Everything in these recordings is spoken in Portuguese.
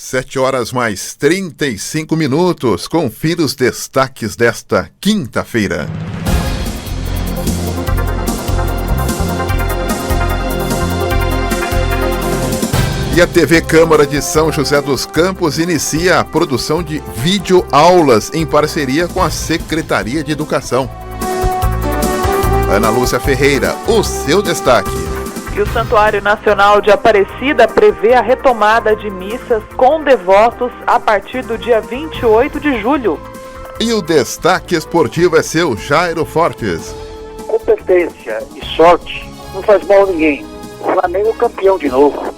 7 horas mais 35 minutos. Confira os destaques desta quinta-feira. E a TV Câmara de São José dos Campos inicia a produção de videoaulas em parceria com a Secretaria de Educação. Ana Lúcia Ferreira, o seu destaque. E o Santuário Nacional de Aparecida prevê a retomada de missas com devotos a partir do dia 28 de julho. E o destaque esportivo é seu, Jairo Fortes. Competência e sorte não faz mal a ninguém. O Flamengo é campeão de novo.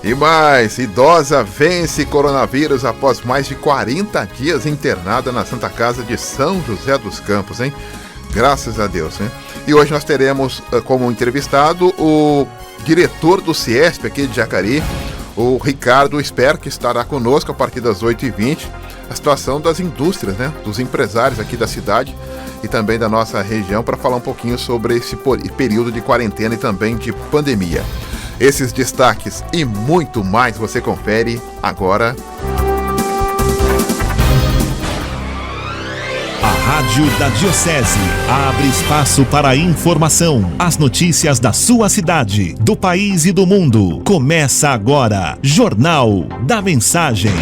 E mais, idosa vence coronavírus após mais de 40 dias internada na Santa Casa de São José dos Campos, hein? Graças a Deus, hein? E hoje nós teremos como entrevistado o diretor do CIESP aqui de Jacareí, o Ricardo Sper, que estará conosco a partir das 8h20, a situação das indústrias, né? Dos empresários aqui da cidade e também da nossa região, para falar um pouquinho sobre esse período de quarentena e também de pandemia. Esses destaques e muito mais você confere agora. A Rádio da Diocese abre espaço para a informação, as notícias da sua cidade, do país e do mundo. Começa agora, Jornal da Mensagem.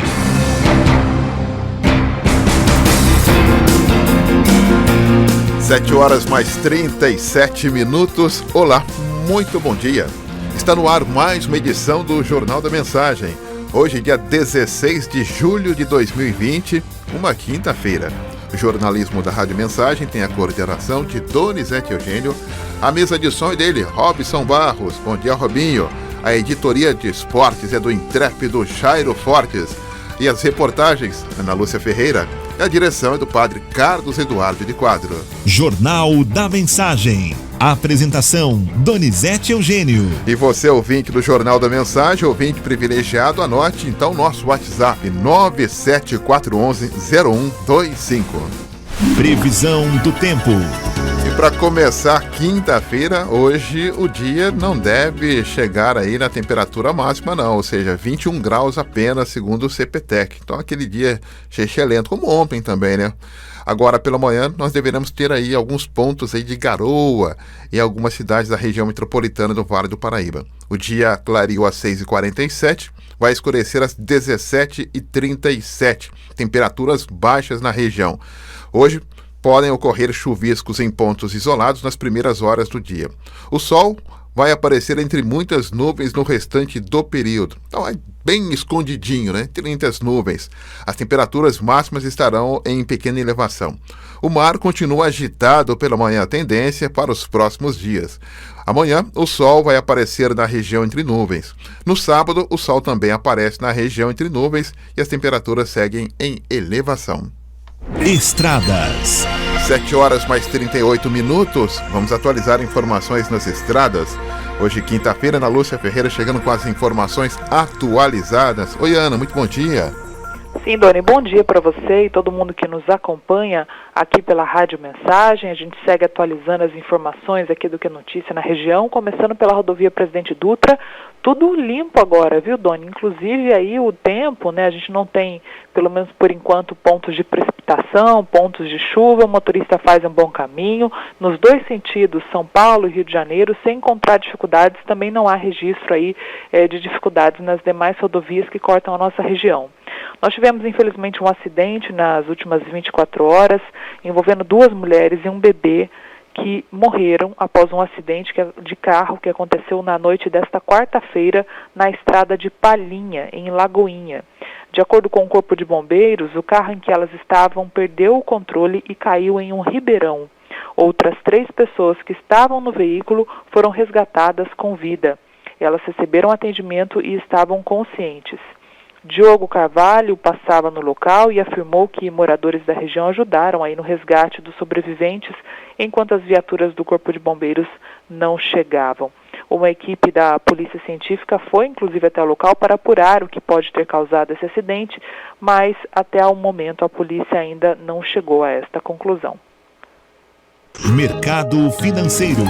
Sete horas mais 37 minutos. Olá, muito bom dia. Está no ar mais uma edição do Jornal da Mensagem. Hoje, dia 16 de julho de 2020, uma quinta-feira. O jornalismo da Rádio Mensagem tem a coordenação de Donizete Eugênio, a mesa de som é dele, Robson Barros. Bom dia, Robinho. A editoria de esportes é do intrépido Jairo Fortes. E as reportagens, Ana Lúcia Ferreira. E a direção é do padre Carlos Eduardo de Quadro. Jornal da Mensagem. Apresentação, Donizete Eugênio. E você, ouvinte do Jornal da Mensagem, ouvinte privilegiado, anote então nosso WhatsApp 974110125. Previsão do tempo. E para começar quinta-feira, hoje o dia não deve chegar aí na temperatura máxima não, ou seja, 21 graus apenas, segundo o CPTEC. Então aquele dia xexelento, como ontem também, né? Agora pela manhã nós deveremos ter aí alguns pontos aí de garoa em algumas cidades da região metropolitana do Vale do Paraíba. O dia clareou às 6h47, vai escurecer às 17h37. Temperaturas baixas na região. Hoje podem ocorrer chuviscos em pontos isolados nas primeiras horas do dia. O sol vai aparecer entre muitas nuvens no restante do período. Então é bem escondidinho, né? Entre muitas nuvens. As temperaturas máximas estarão em pequena elevação. O mar continua agitado pela manhã, tendência para os próximos dias. Amanhã, o sol vai aparecer na região entre nuvens. No sábado, o sol também aparece na região entre nuvens e as temperaturas seguem em elevação. Estradas. 7 horas mais 38 minutos. Vamos atualizar informações nas estradas. Hoje, quinta-feira, Ana Lúcia Ferreira chegando com as informações atualizadas. Oi, Ana, muito bom dia. Sim, Doni, bom dia para você e todo mundo que nos acompanha aqui pela Rádio Mensagem. A gente segue atualizando as informações aqui do Que Notícia na região, começando pela rodovia Presidente Dutra. Tudo limpo agora, viu, Doni? Inclusive aí o tempo, né? A gente não tem, pelo menos por enquanto, pontos de precipitação, pontos de chuva. O motorista faz um bom caminho. Nos dois sentidos, São Paulo e Rio de Janeiro, sem encontrar dificuldades, também não há registro aí de dificuldades nas demais rodovias que cortam a nossa região. Nós tivemos, infelizmente, um acidente nas últimas 24 horas, envolvendo 2 mulheres e um bebê que morreram após um acidente de carro que aconteceu na noite desta quarta-feira na estrada de Palhinha, em Lagoinha. De acordo com o Corpo de Bombeiros, o carro em que elas estavam perdeu o controle e caiu em um ribeirão. Outras 3 pessoas que estavam no veículo foram resgatadas com vida. Elas receberam atendimento e estavam conscientes. Diogo Carvalho passava no local e afirmou que moradores da região ajudaram aí no resgate dos sobreviventes, enquanto as viaturas do Corpo de Bombeiros não chegavam. Uma equipe da Polícia Científica foi, inclusive, até o local para apurar o que pode ter causado esse acidente, mas até o momento a polícia ainda não chegou a esta conclusão. Mercado financeiro.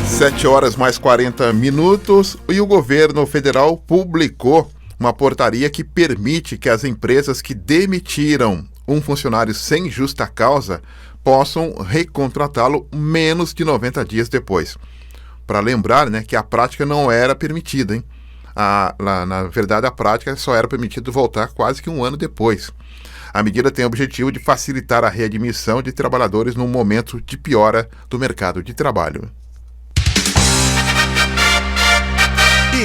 7 horas mais 40 minutos e o governo federal publicou uma portaria que permite que as empresas que demitiram um funcionário sem justa causa possam recontratá-lo menos de 90 dias depois. Para lembrar, né, que a prática não era permitida, hein? Na verdade, a prática só era permitido voltar quase que um ano depois. A medida tem o objetivo de facilitar a readmissão de trabalhadores num momento de piora do mercado de trabalho.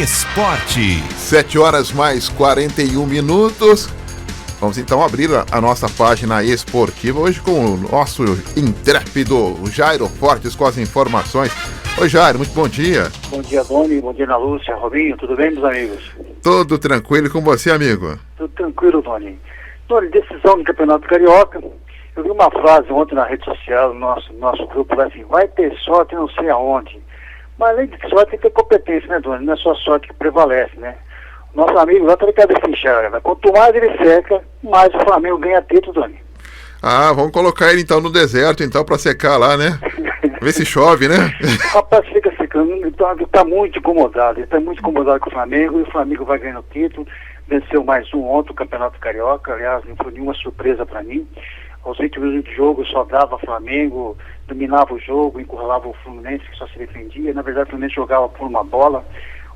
Esporte. 7h mais 41. Vamos então abrir a nossa página esportiva hoje com o nosso intrépido Jairo Fortes com as informações. Oi, Jairo, muito bom dia. Bom dia, Doni, bom dia, Ana Lúcia, Robinho, tudo bem, meus amigos? Tudo tranquilo com você, amigo? Tudo tranquilo, Doni. Doni, decisão do Campeonato Carioca. Eu vi uma frase ontem na rede social, no nosso grupo, assim, vai ter sorte não sei aonde. Mas além de sorte, tem que ter competência, né, Doni? Não é só sorte que prevalece, né? Nosso amigo lá tá de cabeça inchada. Quanto mais ele seca, mais o Flamengo ganha título, Doni. Vamos colocar ele então no deserto, então, pra secar lá, né? Ver se chove, né? O rapaz fica secando, ele tá muito incomodado. Ele tá muito incomodado com o Flamengo e o Flamengo vai ganhando o título. Venceu mais um ontem o Campeonato Carioca. Aliás, não foi nenhuma surpresa pra mim. Aos 20 minutos de jogo só dava Flamengo, dominava o jogo, encurralava o Fluminense, que só se defendia. Na verdade, o Fluminense jogava por uma bola.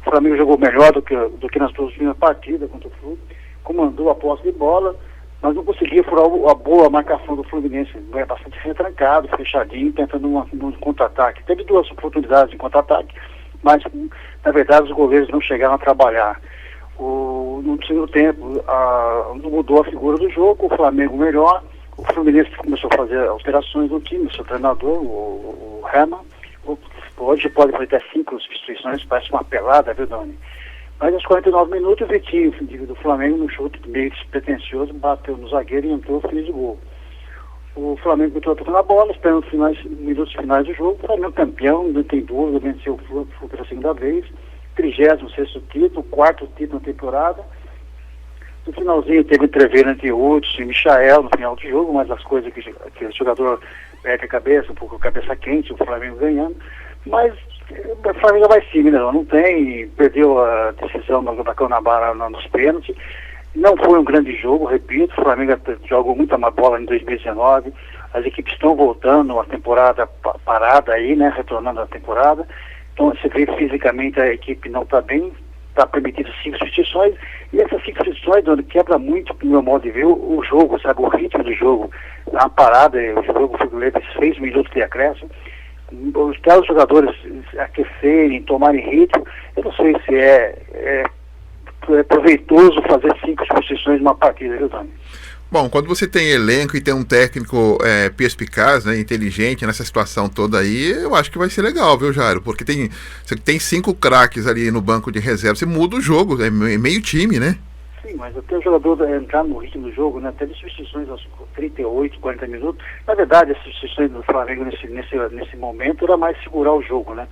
O Flamengo jogou melhor do que nas duas primeiras partidas contra o Flu, comandou a posse de bola, mas não conseguia furar a boa marcação do Fluminense. É bastante retrancado, fechadinho, tentando um contra-ataque. Teve duas oportunidades de contra-ataque, mas na verdade os goleiros não chegaram a trabalhar. No segundo tempo, mudou a figura do jogo, o Flamengo melhor, o Fluminense começou a fazer alterações no time, o seu treinador, o Herman. Hoje pode fazer até 5 substituições, parece uma pelada, viu, Doni? Mas aos 49 minutos, o Vitinho, do Flamengo, no chute meio despretensioso, bateu no zagueiro e entrou, fez o gol. O Flamengo continuou tocando a bola, esperando os minutos finais do jogo. O Flamengo campeão, não tem dúvida, venceu o Flu pela segunda vez. 36º título, 4º título na temporada. No finalzinho teve entreveiro entre Hudson e Michael no final do jogo, mas as coisas que o jogador perde a cabeça, um pouco cabeça quente, o Flamengo ganhando. Mas o Flamengo vai sim, né? Não tem, perdeu a decisão da Guanabara nos pênaltis. Não foi um grande jogo, repito, o Flamengo jogou muita má bola em 2019. As equipes estão voltando, a temporada parada aí, né? Retornando à temporada. Então você vê que fisicamente a equipe não está bem, está permitido 5 substituições, e essas 5 substituições, onde quebra muito, no meu modo de ver, o jogo, sabe, o ritmo do jogo. Na parada, o jogo foi leve 6 minutos de acréscimo. Os jogadores aquecerem, tomarem ritmo, eu não sei se é proveitoso fazer 5 substituições numa partida, viu, Dani? Bom, quando você tem elenco e tem um técnico perspicaz, né, inteligente nessa situação toda aí, eu acho que vai ser legal, viu, Jairo? Porque você tem 5 craques ali no banco de reserva, você muda o jogo, é meio time, né? Sim, mas até o jogador entrar no ritmo do jogo, né? Teve substituições aos 38, 40 minutos. Na verdade, as substituições do Flamengo nesse momento era mais segurar o jogo, né?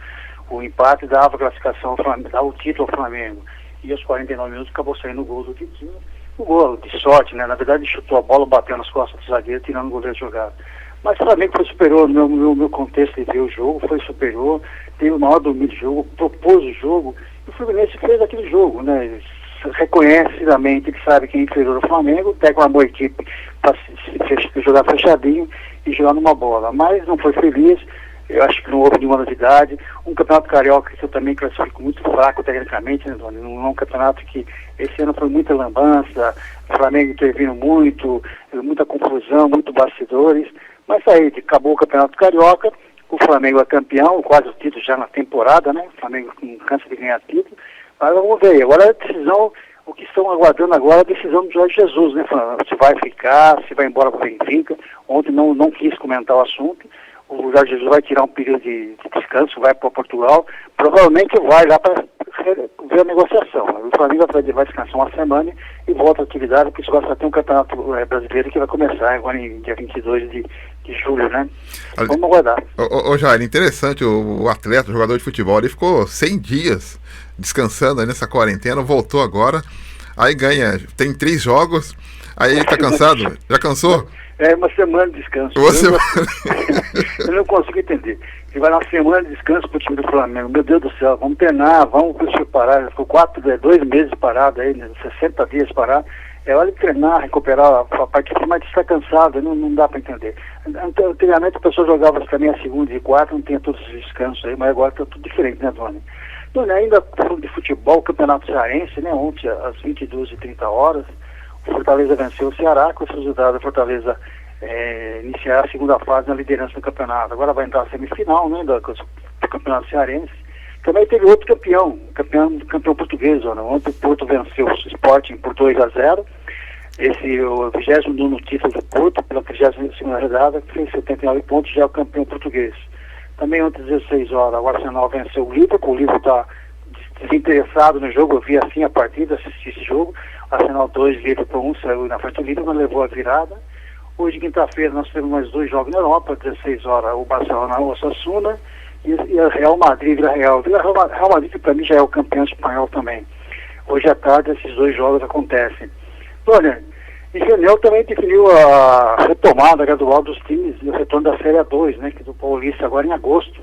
O empate dava a classificação ao Flamengo, dava o título ao Flamengo. E aos 49 minutos acabou saindo o gol do Vitinho. O gol de sorte, né? Na verdade, chutou a bola, bateu nas costas do zagueiro, tirando o goleiro de jogada. Mas o Flamengo foi superior no meu contexto de ver o jogo, foi superior, teve o maior domínio do jogo, propôs o jogo, e o Fluminense fez aquele jogo, né? Reconhecidamente, ele sabe que é inferior ao Flamengo, pega uma boa equipe para jogar fechadinho e jogar numa bola. Mas não foi feliz, eu acho que não houve nenhuma novidade. Um campeonato carioca que eu também classifico muito fraco tecnicamente, né, Doni? Um campeonato que esse ano foi muita lambança, o Flamengo intervindo muito, muita confusão, muito bastidores. Mas aí, acabou o campeonato carioca, o Flamengo é campeão, quase o título já na temporada, né? O Flamengo não cansa de ganhar título. Mas vamos ver, agora a decisão, o que estão aguardando agora é a decisão do Jorge Jesus, né? Se vai ficar, se vai embora para o Benfica. Ontem não quis comentar o assunto. O Jorge Jesus vai tirar um período de descanso, vai para Portugal. Provavelmente vai lá para ver a negociação. O Flamengo vai descansar uma semana e volta à atividade, porque só vai ter um campeonato brasileiro que vai começar agora em dia 22 de julho, né? Vamos aguardar. Ô Jair, interessante, o atleta, o jogador de futebol, ele ficou 100 dias descansando aí nessa quarentena, voltou agora, aí tem 3 jogos, Aí ele tá cansado? Já cansou? É uma semana de descanso. Eu não consigo entender. Ele vai uma semana de descanso pro time do Flamengo. Meu Deus do céu, vamos treinar, vamos parar. Ficou 2 meses parado aí, 60 dias parado. É hora de treinar, recuperar a parte física, mas está cansado, não dá para entender. Antigamente a pessoa jogava também a segunda e quarta, não tinha todos os descansos aí, mas agora está tudo diferente, né, Doni? Doni, ainda falando de futebol, Campeonato Cearense, né, ontem às 22h30, o Fortaleza venceu o Ceará, com esse resultado a Fortaleza iniciar a segunda fase na liderança do campeonato. Agora vai entrar a semifinal, né, do Campeonato Cearense. Também teve outro campeão português, né? Ontem o Porto venceu o Sporting por 2-0. Esse o 29º título do Porto, pela 32ª rodada, que fez 79 pontos, já é o campeão português. Também ontem, às 16 horas, o Arsenal venceu o Liverpool está desinteressado no jogo, eu vi assim a partida, assisti esse jogo. Arsenal 2, Liverpool 1, saiu na frente do Liverpool, levou a virada. Hoje, quinta-feira, nós temos mais 2 jogos na Europa, às 16 horas, o Barcelona, o Osasuna, e a Real Madrid, Real Madrid, que para mim já é o campeão espanhol também. Hoje à tarde esses 2 jogos acontecem. Olha, e Genel também definiu a retomada gradual dos times e o retorno da Série A2, né, que do Paulista agora em agosto.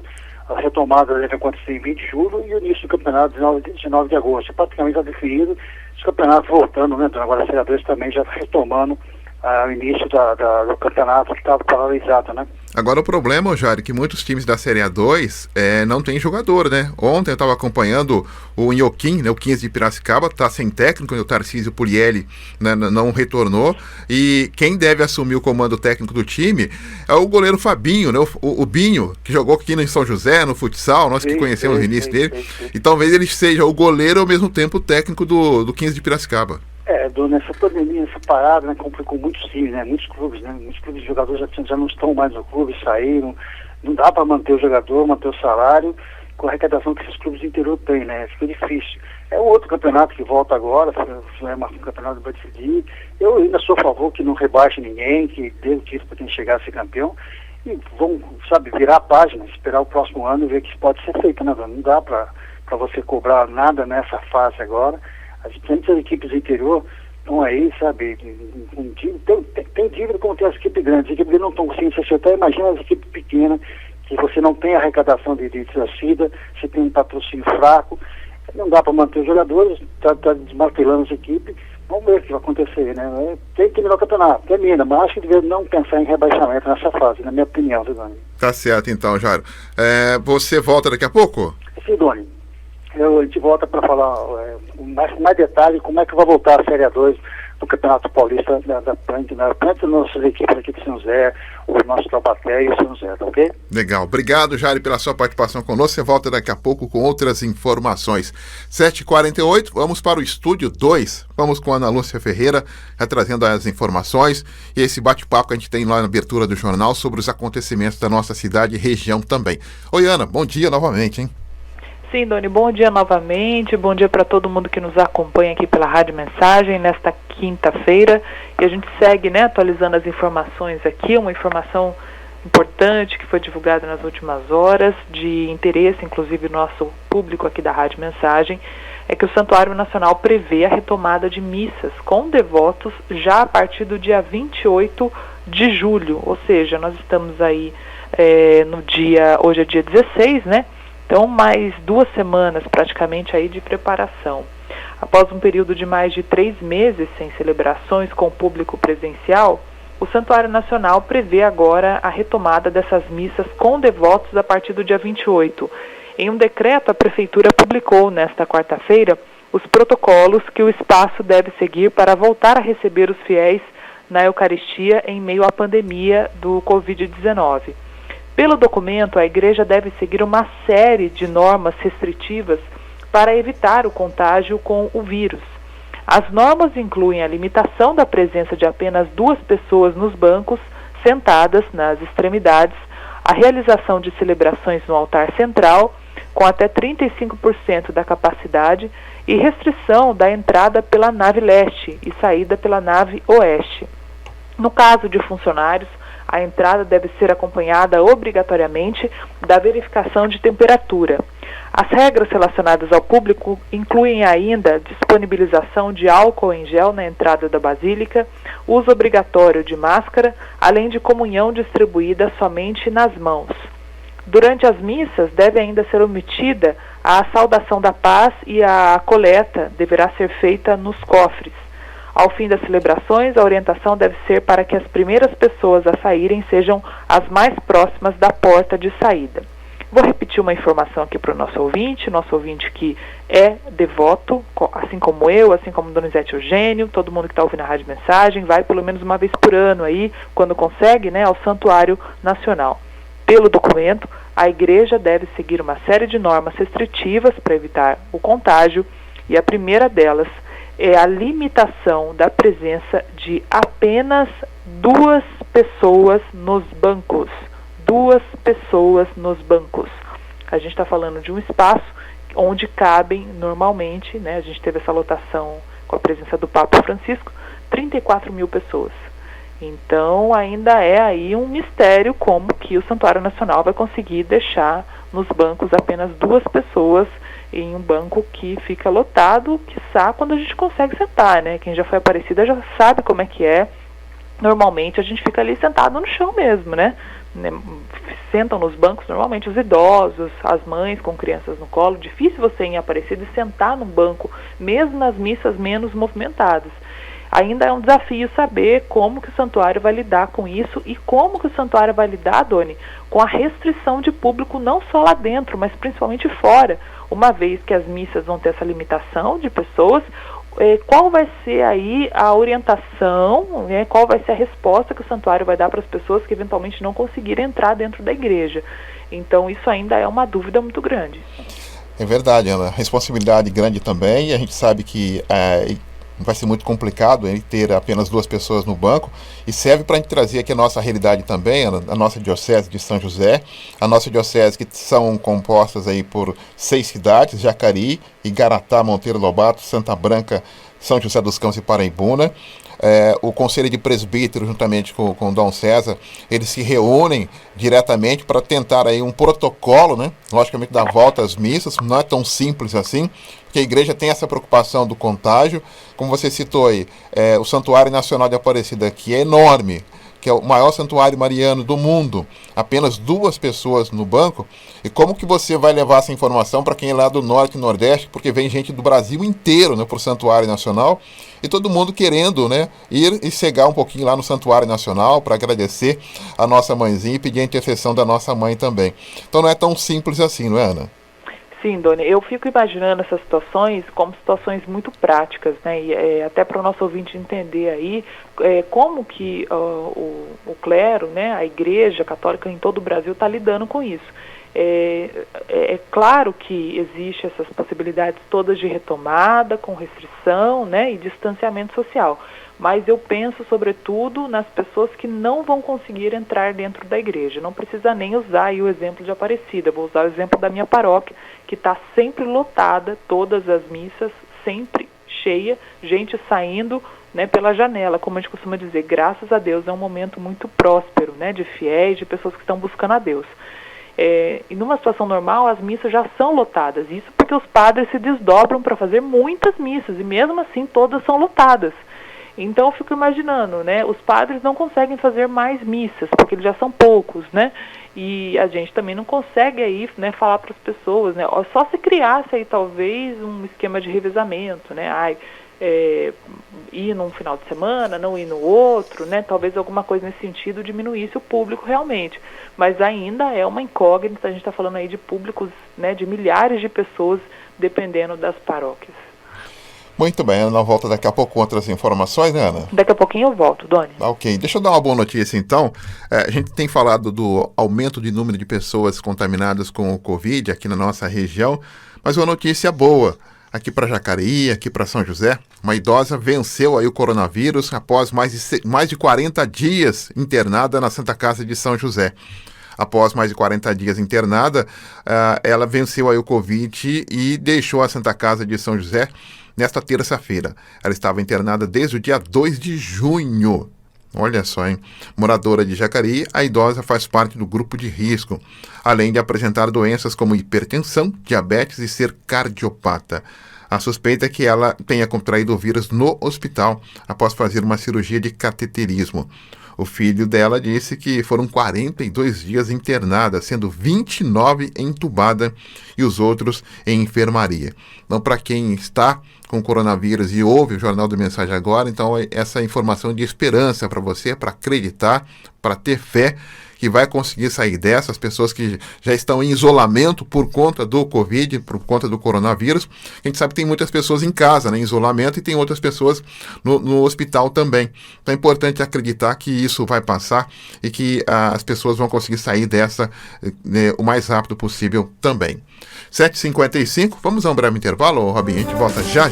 A retomada deve acontecer em 20 de julho e o início do campeonato 19 de agosto. Praticamente está definido os campeonatos voltando, né, agora a Série A2 também já está retomando o início do campeonato que estava paralisado, né? Agora o problema, Jair, é que muitos times da Série A2 não tem jogador, né? Ontem eu estava acompanhando o Inhoquim, né, o 15 de Piracicaba, está sem técnico, o Tarcísio Puglielli, né, não retornou, e quem deve assumir o comando técnico do time é o goleiro Fabinho, né, o Binho, que jogou aqui em São José, no futsal, nós que conhecemos o início dele, e talvez ele seja o goleiro ao mesmo tempo o técnico do 15 de Piracicaba. Nessa pandemia, essa parada, né, complicou muitos times, né, muitos clubes de jogadores já não estão mais no clube, saíram, não dá para manter o jogador, manter o salário, com a arrecadação que esses clubes do interior têm, né, fica difícil. É um outro campeonato que volta agora, é um campeonato que vai decidir. Eu ainda sou a favor que não rebaixe ninguém, que dê o título para quem chegar a ser campeão, e vão, virar a página, esperar o próximo ano e ver o que pode ser feito, né, não dá para você cobrar nada nessa fase agora. As equipes do interior estão aí, tem dívida como tem as equipes grandes. As equipes grandes não estão conseguindo se acertar. Imagina as equipes pequenas, que você não tem arrecadação de torcida, você tem um patrocínio fraco, não dá para manter os jogadores, está desmantelando as equipes. Vamos ver o que vai acontecer, né? Tem que terminar o campeonato, termina, mas acho que devia não pensar em rebaixamento nessa fase, na minha opinião, viu, Doni? Tá certo então, Jairo. Você volta daqui a pouco? Sim, Doni. A gente volta para falar mais detalhe como é que vai voltar a Série A2 do Campeonato Paulista da Plante, nossas equipes aqui de São José, o nosso Taubaté e o São José, tá ok? Legal. Obrigado, Jair, pela sua participação conosco. Você volta daqui a pouco com outras informações. 7h48, vamos para o Estúdio 2. Vamos com a Ana Lúcia Ferreira, trazendo as informações e esse bate-papo que a gente tem lá na abertura do jornal sobre os acontecimentos da nossa cidade e região também. Oi, Ana, bom dia novamente, hein? Sim, Doni, bom dia novamente, bom dia para todo mundo que nos acompanha aqui pela Rádio Mensagem nesta quinta-feira, e a gente segue, né, atualizando as informações aqui, uma informação importante que foi divulgada nas últimas horas, de interesse, inclusive, do nosso público aqui da Rádio Mensagem, é que o Santuário Nacional prevê a retomada de missas com devotos já a partir do dia 28 de julho, ou seja, nós estamos aí hoje é dia 16, né? Então, mais 2 semanas praticamente aí de preparação. Após um período de mais de 3 meses sem celebrações com o público presencial, o Santuário Nacional prevê agora a retomada dessas missas com devotos a partir do dia 28. Em um decreto, a Prefeitura publicou nesta quarta-feira os protocolos que o espaço deve seguir para voltar a receber os fiéis na Eucaristia em meio à pandemia do Covid-19. Pelo documento, a igreja deve seguir uma série de normas restritivas para evitar o contágio com o vírus. As normas incluem a limitação da presença de apenas 2 pessoas nos bancos, sentadas nas extremidades, a realização de celebrações no altar central, com até 35% da capacidade, e restrição da entrada pela nave leste e saída pela nave oeste. No caso de funcionários, a entrada deve ser acompanhada obrigatoriamente da verificação de temperatura. As regras relacionadas ao público incluem ainda disponibilização de álcool em gel na entrada da basílica, uso obrigatório de máscara, além de comunhão distribuída somente nas mãos. Durante as missas deve ainda ser omitida a saudação da paz e a coleta deverá ser feita nos cofres. Ao fim das celebrações, a orientação deve ser para que as primeiras pessoas a saírem sejam as mais próximas da porta de saída. Vou repetir uma informação aqui para o nosso ouvinte que é devoto, assim como eu, assim como Dona Izete Eugênio, todo mundo que está ouvindo a Rádio Mensagem, vai pelo menos uma vez por ano aí, quando consegue, né, ao Santuário Nacional. Pelo documento, a igreja deve seguir uma série de normas restritivas para evitar o contágio, e a primeira delas é a limitação da presença de apenas 2 pessoas nos bancos. 2 pessoas nos bancos. A gente está falando de um espaço onde cabem normalmente, né, a gente teve essa lotação com a presença do Papa Francisco, 34 mil pessoas. Então ainda é aí um mistério como que o Santuário Nacional vai conseguir deixar nos bancos apenas 2 pessoas em um banco que fica lotado, quiçá quando a gente consegue sentar, né? Quem já foi Aparecida já sabe como é que é. Normalmente a gente fica ali sentado no chão mesmo, né? Sentam nos bancos normalmente os idosos, as mães com crianças no colo. Difícil você ir em Aparecida e sentar num banco, mesmo nas missas menos movimentadas. Ainda é um desafio saber como que o santuário vai lidar com isso e como que o santuário vai lidar, Doni, com a restrição de público não só lá dentro, mas principalmente fora. Uma vez que as missas vão ter essa limitação de pessoas, qual vai ser aí a orientação, né, qual vai ser a resposta que o santuário vai dar para as pessoas que eventualmente não conseguirem entrar dentro da igreja. Então isso ainda é uma dúvida muito grande. É verdade, Ana. Responsabilidade grande também, e a gente sabe que vai ser muito complicado ter apenas 2 pessoas no banco, e serve para a gente trazer aqui a nossa realidade também, a nossa diocese de São José, a nossa diocese que são compostas aí por 6 cidades, Jacareí, Igaratá, Monteiro Lobato, Santa Branca, São José dos Campos e Paraibuna. O Conselho de Presbíteros, juntamente com Dom César, eles se reúnem diretamente para tentar aí um protocolo, né? Logicamente, dar volta às missas, não é tão simples assim, porque a igreja tem essa preocupação do contágio. Como você citou aí, o Santuário Nacional de Aparecida, que é enorme, que é o maior santuário mariano do mundo, apenas 2 pessoas no banco. E como que você vai levar essa informação para quem é lá do Norte e Nordeste, porque vem gente do Brasil inteiro, né, para o Santuário Nacional, e todo mundo querendo, né, ir e chegar um pouquinho lá no Santuário Nacional para agradecer a nossa mãezinha e pedir a intercessão da nossa mãe também. Então não é tão simples assim, não é, Ana? Sim, Doni, eu fico imaginando essas situações como situações muito práticas, né, e até para o nosso ouvinte entender aí como que o clero, né, a igreja católica em todo o Brasil está lidando com isso. É claro que existe essas possibilidades todas de retomada, com restrição, né, e distanciamento social, mas eu penso sobretudo nas pessoas que não vão conseguir entrar dentro da igreja. Não precisa nem usar aí o exemplo de Aparecida, vou usar o exemplo da minha paróquia, que está sempre lotada, todas as missas, sempre cheia, gente saindo, né, pela janela, como a gente costuma dizer. Graças a Deus é um momento muito próspero, né, de fiéis, de pessoas que estão buscando a Deus. E numa situação normal as missas já são lotadas, isso porque os padres se desdobram para fazer muitas missas, e mesmo assim todas são lotadas. Então eu fico imaginando, né, os padres não conseguem fazer mais missas, porque eles já são poucos, né, e a gente também não consegue aí, né, falar para as pessoas, né, só se criasse aí talvez um esquema de revezamento, né, ir num final de semana, não ir no outro, né, talvez alguma coisa nesse sentido diminuísse o público realmente, mas ainda é uma incógnita. A gente está falando aí de públicos, né, de milhares de pessoas, dependendo das paróquias. Muito bem, Ana volta daqui a pouco com outras informações, né, Ana? Daqui a pouquinho eu volto, Doni. Ok, deixa eu dar uma boa notícia então. A gente tem falado do aumento de número de pessoas contaminadas com o Covid aqui na nossa região, mas uma notícia boa. Aqui para Jacareí, aqui para São José, uma idosa venceu aí o coronavírus após mais de 40 dias internada na Santa Casa de São José. Após mais de 40 dias internada, ela venceu aí o Covid e deixou a Santa Casa de São José nesta terça-feira. Ela estava internada desde o dia 2 de junho. Olha só, hein? Moradora de Jacareí, a idosa faz parte do grupo de risco, além de apresentar doenças como hipertensão, diabetes e ser cardiopata. A suspeita é que ela tenha contraído o vírus no hospital após fazer uma cirurgia de cateterismo. O filho dela disse que foram 42 dias internada, sendo 29 entubada e os outros em enfermaria. Então, para quem está com coronavírus e ouve o Jornal da Mensagem agora, então essa informação de esperança para você, para acreditar, para ter fé que vai conseguir sair dessas pessoas que já estão em isolamento por conta do Covid, por conta do coronavírus. A gente sabe que tem muitas pessoas em casa, né, em isolamento, e tem outras pessoas no hospital também. Então é importante acreditar que isso vai passar e que as pessoas vão conseguir sair dessa o mais rápido possível também. 7h55, vamos a um breve intervalo, Robinho, a gente volta já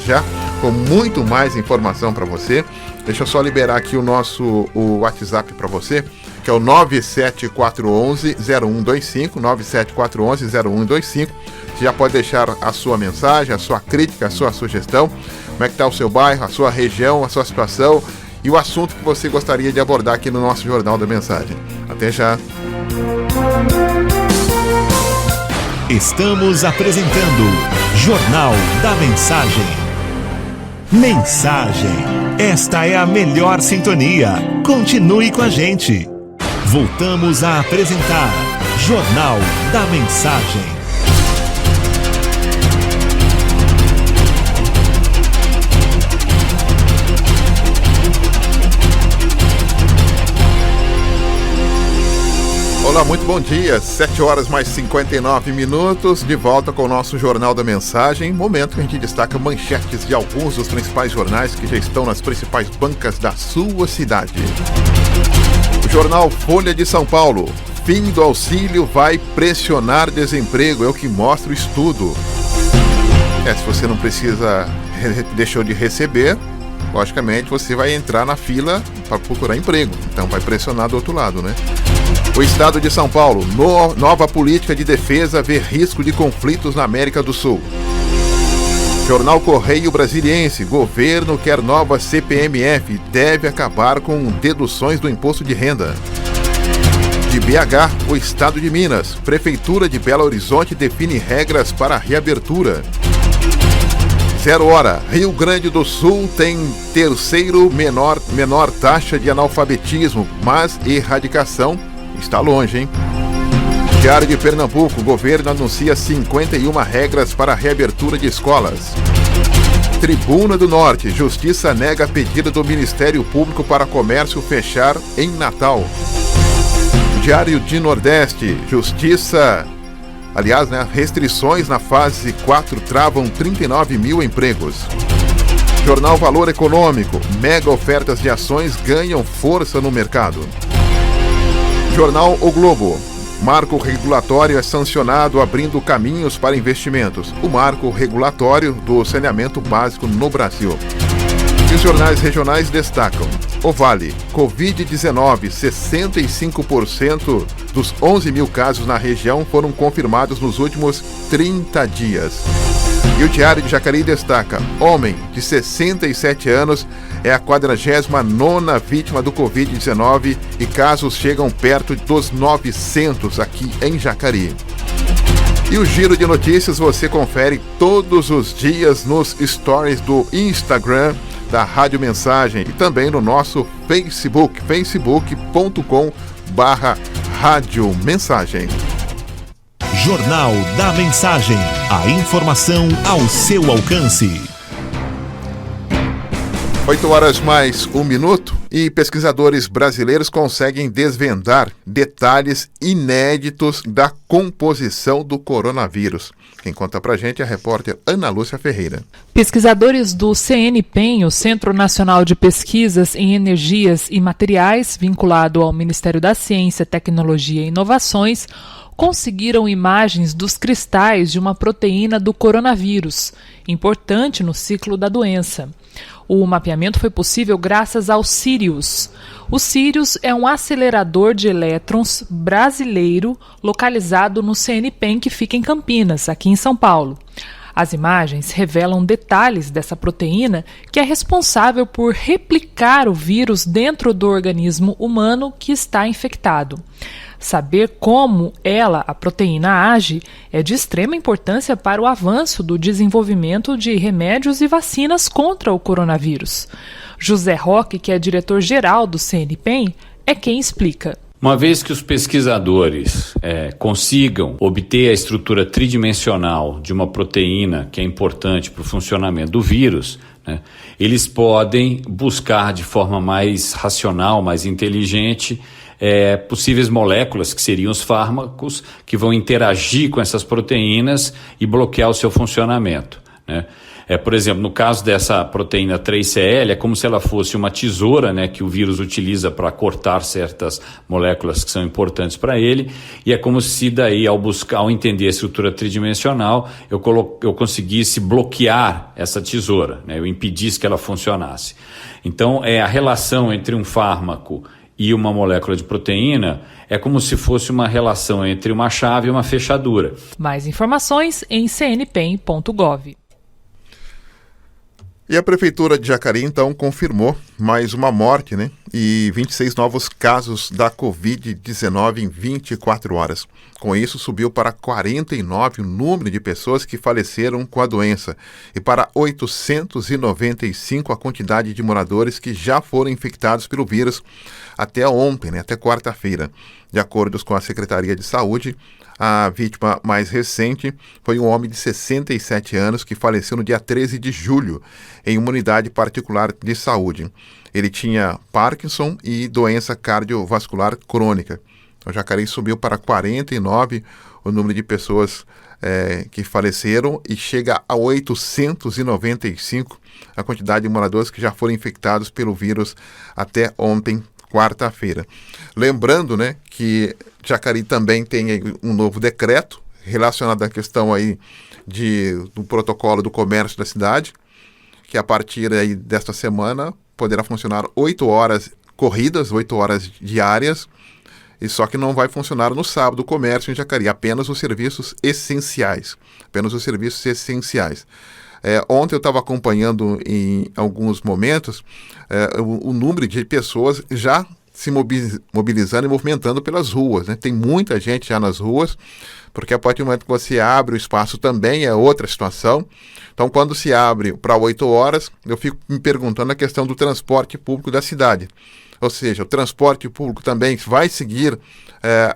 com muito mais informação para você. Deixa eu só liberar aqui o WhatsApp para você, que é o 97411-0125, 97411-0125. Você já pode deixar a sua mensagem, a sua crítica, a sua sugestão, como é que está o seu bairro, a sua região, a sua situação e o assunto que você gostaria de abordar aqui no nosso Jornal da Mensagem. Até já! Estamos apresentando Jornal da Mensagem. Mensagem. Esta é a melhor sintonia. Continue com a gente. Voltamos a apresentar Jornal da Mensagem. Olá, muito bom dia, 7h mais 59, de volta com o nosso Jornal da Mensagem, momento que a gente destaca manchetes de alguns dos principais jornais que já estão nas principais bancas da sua cidade. O jornal Folha de São Paulo, fim do auxílio vai pressionar desemprego, é o que mostra o estudo. Se você não deixou de receber, logicamente você vai entrar na fila para procurar emprego, então vai pressionar do outro lado, né? O Estado de São Paulo, nova política de defesa vê risco de conflitos na América do Sul. Jornal Correio Brasiliense, governo quer nova CPMF, deve acabar com deduções do imposto de renda. De BH, o Estado de Minas, Prefeitura de Belo Horizonte define regras para a reabertura. 0 hora, Rio Grande do Sul tem terceiro menor taxa de analfabetismo, mas erradicação está longe, hein? Diário de Pernambuco, o governo anuncia 51 regras para a reabertura de escolas. Tribuna do Norte, Justiça nega pedido do Ministério Público para comércio fechar em Natal. Diário de Nordeste, restrições na fase 4 travam 39 mil empregos. Jornal Valor Econômico, mega ofertas de ações ganham força no mercado. Jornal O Globo, marco regulatório é sancionado abrindo caminhos para investimentos. O marco regulatório do saneamento básico no Brasil. E os jornais regionais destacam: O Vale, Covid-19, 65% dos 11 mil casos na região foram confirmados nos últimos 30 dias. E o Diário de Jacareí destaca: homem de 67 anos é a 49ª vítima do Covid-19 e casos chegam perto dos 900 aqui em Jacareí. E o Giro de Notícias você confere todos os dias nos stories do Instagram da Rádio Mensagem e também no nosso Facebook, facebook.com/Rádio Mensagem. Jornal da Mensagem, a informação ao seu alcance. 8h mais 1 minuto e pesquisadores brasileiros conseguem desvendar detalhes inéditos da composição do coronavírus. Quem conta pra gente é a repórter Ana Lúcia Ferreira. Pesquisadores do CNPEM, o Centro Nacional de Pesquisas em Energias e Materiais, vinculado ao Ministério da Ciência, Tecnologia e Inovações, conseguiram imagens dos cristais de uma proteína do coronavírus, importante no ciclo da doença. O mapeamento foi possível graças ao Sirius. O Sirius é um acelerador de elétrons brasileiro localizado no CNPEM, que fica em Campinas, aqui em São Paulo. As imagens revelam detalhes dessa proteína que é responsável por replicar o vírus dentro do organismo humano que está infectado. Saber como a proteína, age é de extrema importância para o avanço do desenvolvimento de remédios e vacinas contra o coronavírus. José Roque, que é diretor-geral do CNPEM, é quem explica. Uma vez que os pesquisadores consigam obter a estrutura tridimensional de uma proteína que é importante para o funcionamento do vírus, né, eles podem buscar de forma mais racional, mais inteligente, possíveis moléculas, que seriam os fármacos, que vão interagir com essas proteínas e bloquear o seu funcionamento, né? Por exemplo, no caso dessa proteína 3CL, é como se ela fosse uma tesoura, né, que o vírus utiliza para cortar certas moléculas que são importantes para ele, e é como se daí, ao entender a estrutura tridimensional, eu conseguisse bloquear essa tesoura, né, eu impedisse que ela funcionasse. Então, a relação entre um fármaco e uma molécula de proteína é como se fosse uma relação entre uma chave e uma fechadura. Mais informações em cnpem.gov. E a Prefeitura de Jacareí, então, confirmou mais uma morte, né? E 26 novos casos da Covid-19 em 24 horas. Com isso, subiu para 49 o número de pessoas que faleceram com a doença e para 895 a quantidade de moradores que já foram infectados pelo vírus até ontem, né? Até quarta-feira. De acordo com a Secretaria de Saúde, a vítima mais recente foi um homem de 67 anos que faleceu no dia 13 de julho em uma unidade particular de saúde. Ele tinha Parkinson e doença cardiovascular crônica. O Jacareí subiu para 49 o número de pessoas que faleceram e chega a 895 a quantidade de moradores que já foram infectados pelo vírus até ontem, quarta-feira. Lembrando, né, que Jacareí também tem aí um novo decreto relacionado à questão aí do protocolo do comércio da cidade, que a partir aí desta semana poderá funcionar 8 horas corridas, 8 horas diárias, e só que não vai funcionar no sábado o comércio em Jacareí, apenas os serviços essenciais. Apenas os serviços essenciais. Ontem eu estava acompanhando em alguns momentos o número de pessoas já se mobilizando e movimentando pelas ruas, né? Tem muita gente já nas ruas, porque a partir do momento que você abre o espaço também é outra situação. Então, quando se abre para 8 horas, eu fico me perguntando a questão do transporte público da cidade. Ou seja, o transporte público também vai seguir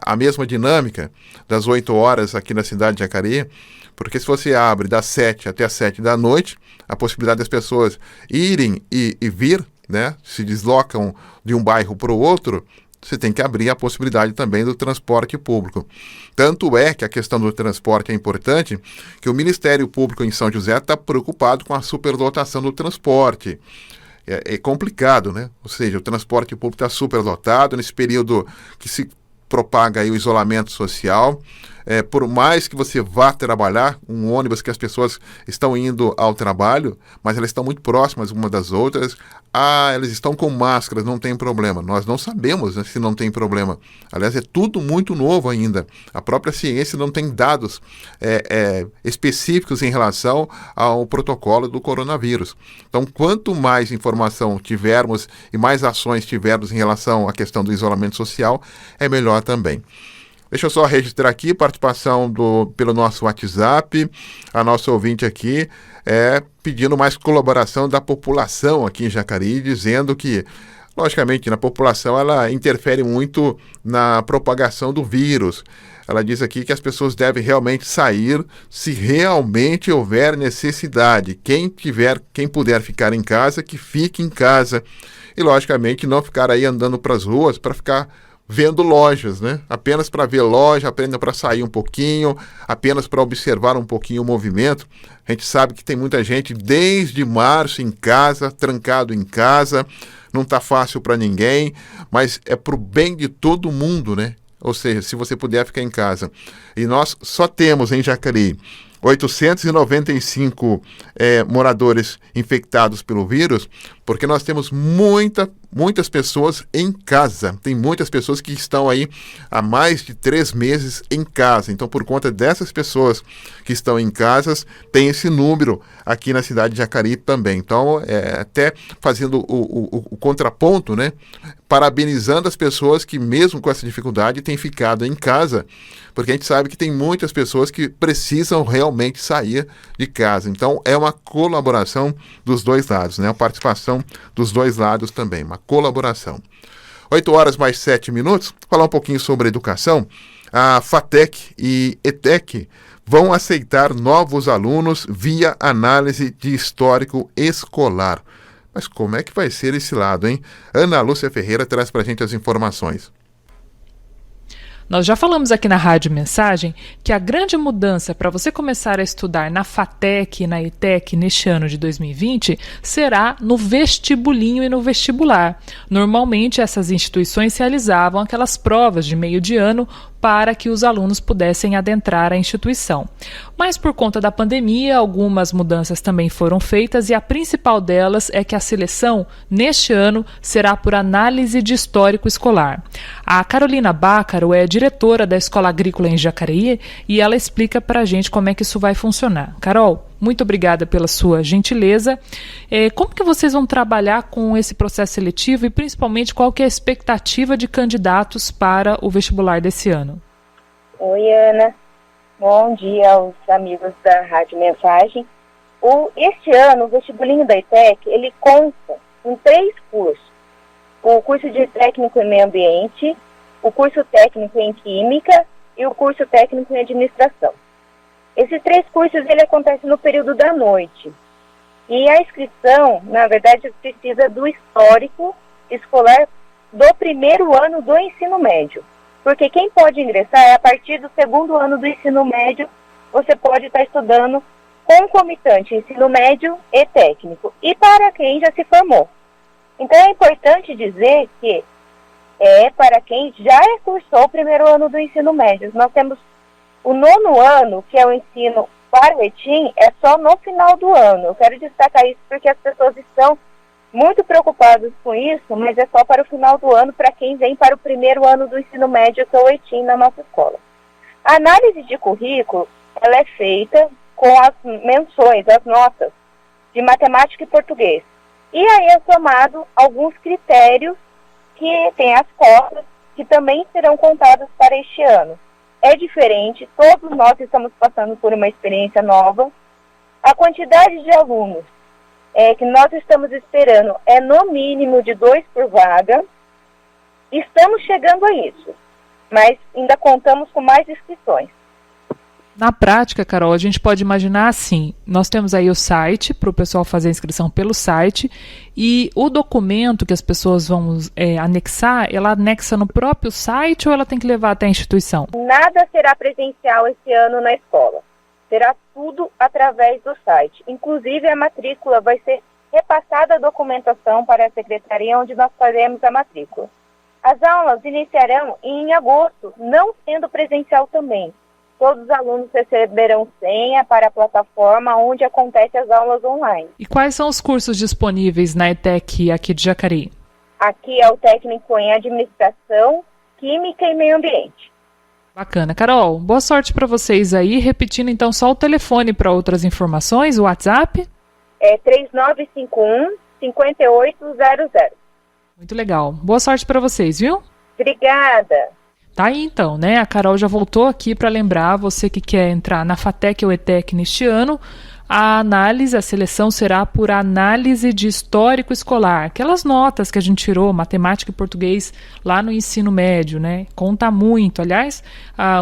a mesma dinâmica das 8 horas aqui na cidade de Jacareí, porque se você abre das 7 até as 7 da noite, a possibilidade das pessoas irem e vir, né, se deslocam de um bairro para o outro, você tem que abrir a possibilidade também do transporte público. Tanto é que a questão do transporte é importante, que o Ministério Público em São José está preocupado com a superlotação do transporte. É complicado, né? Ou seja, o transporte público está superlotado nesse período que se propaga aí o isolamento social. Por mais que você vá trabalhar, um ônibus que as pessoas estão indo ao trabalho, mas elas estão muito próximas umas das outras. Elas estão com máscaras, não tem problema. Nós não sabemos, né, se não tem problema. Aliás, é tudo muito novo ainda. A própria ciência não tem dados específicos em relação ao protocolo do coronavírus. Então, quanto mais informação tivermos e mais ações tivermos em relação à questão do isolamento social, é melhor também. Deixa eu só registrar aqui, participação pelo nosso WhatsApp, a nossa ouvinte aqui pedindo mais colaboração da população aqui em Jacareí, dizendo que, logicamente, a população ela interfere muito na propagação do vírus. Ela diz aqui que as pessoas devem realmente sair se realmente houver necessidade. Quem puder ficar em casa, que fique em casa. E, logicamente, não ficar aí andando para as ruas para ficar vendo lojas, né? Apenas para ver loja, apenas para sair um pouquinho, apenas para observar um pouquinho o movimento. A gente sabe que tem muita gente desde março em casa, trancado em casa, não está fácil para ninguém, mas é para o bem de todo mundo, né? Ou seja, se você puder ficar em casa. E nós só temos em Jacareí 895 moradores infectados pelo vírus, porque nós temos muita muitas pessoas em casa. Tem muitas pessoas que estão aí há mais de 3 meses em casa. Então, por conta dessas pessoas que estão em casas, tem esse número aqui na cidade de Jacareí também. Então, até fazendo o contraponto, né? Parabenizando as pessoas que, mesmo com essa dificuldade, têm ficado em casa, porque a gente sabe que tem muitas pessoas que precisam realmente sair de casa. Então, é uma colaboração dos dois lados, né? A participação dos dois lados também, uma colaboração. 8h mais 7 minutos, falar um pouquinho sobre educação. A FATEC e ETEC vão aceitar novos alunos via análise de histórico escolar. Mas como é que vai ser esse lado, hein? Ana Lúcia Ferreira traz pra gente as informações. Nós já falamos aqui na Rádio Mensagem que a grande mudança para você começar a estudar na FATEC e na ETEC neste ano de 2020 será no vestibulinho e no vestibular. Normalmente, essas instituições realizavam aquelas provas de meio de ano para que os alunos pudessem adentrar a instituição. Mas por conta da pandemia, algumas mudanças também foram feitas e a principal delas é que a seleção, neste ano, será por análise de histórico escolar. A Carolina Bácaro é diretora da Escola Agrícola em Jacareí e ela explica para a gente como é que isso vai funcionar. Carol, muito obrigada pela sua gentileza. Como que vocês vão trabalhar com esse processo seletivo e principalmente qual que é a expectativa de candidatos para o vestibular desse ano? Oi, Ana. Bom dia aos amigos da Rádio Mensagem. Este ano, o vestibulinho da ETEC, ele consta em 3 cursos. O curso de técnico em meio ambiente, o curso técnico em química e o curso técnico em administração. Esses 3 cursos, ele acontece no período da noite. E a inscrição, na verdade, precisa do histórico escolar do primeiro ano do ensino médio. Porque quem pode ingressar é a partir do 2º ano do ensino médio, você pode estar estudando concomitante ensino médio e técnico. E para quem já se formou. Então é importante dizer que é para quem já cursou o primeiro ano do ensino médio. Nós temos o 9º ano, que é o ensino para o ETIM, é só no final do ano. Eu quero destacar isso porque as pessoas estão muito preocupadas com isso, mas é só para o final do ano, para quem vem para o primeiro ano do ensino médio, que é o ETIM na nossa escola. A análise de currículo, ela é feita com as menções, as notas de matemática e português. E aí é somado alguns critérios que tem as cotas, que também serão contadas para este ano. É diferente, todos nós estamos passando por uma experiência nova. A quantidade de alunos que nós estamos esperando é no mínimo de 2 por vaga. Estamos chegando a isso, mas ainda contamos com mais inscrições. Na prática, Carol, a gente pode imaginar assim, nós temos aí o site para o pessoal fazer a inscrição pelo site e o documento que as pessoas vão anexar, ela anexa no próprio site ou ela tem que levar até a instituição? Nada será presencial esse ano na escola. Será tudo através do site. Inclusive a matrícula vai ser repassada a documentação para a secretaria onde nós faremos a matrícula. As aulas iniciarão em agosto, não sendo presencial também. Todos os alunos receberão senha para a plataforma onde acontecem as aulas online. E quais são os cursos disponíveis na ETEC aqui de Jacareí? Aqui é o técnico em administração, química e meio ambiente. Bacana. Carol, boa sorte para vocês aí. Repetindo então só o telefone para outras informações, o WhatsApp? É 3951-5800. Muito legal. Boa sorte para vocês, viu? Obrigada. Tá aí então, né? A Carol já voltou aqui para lembrar você que quer entrar na FATEC ou ETEC neste ano. A seleção será por análise de histórico escolar. Aquelas notas que a gente tirou, matemática e português, lá no ensino médio, né? Conta muito. Aliás,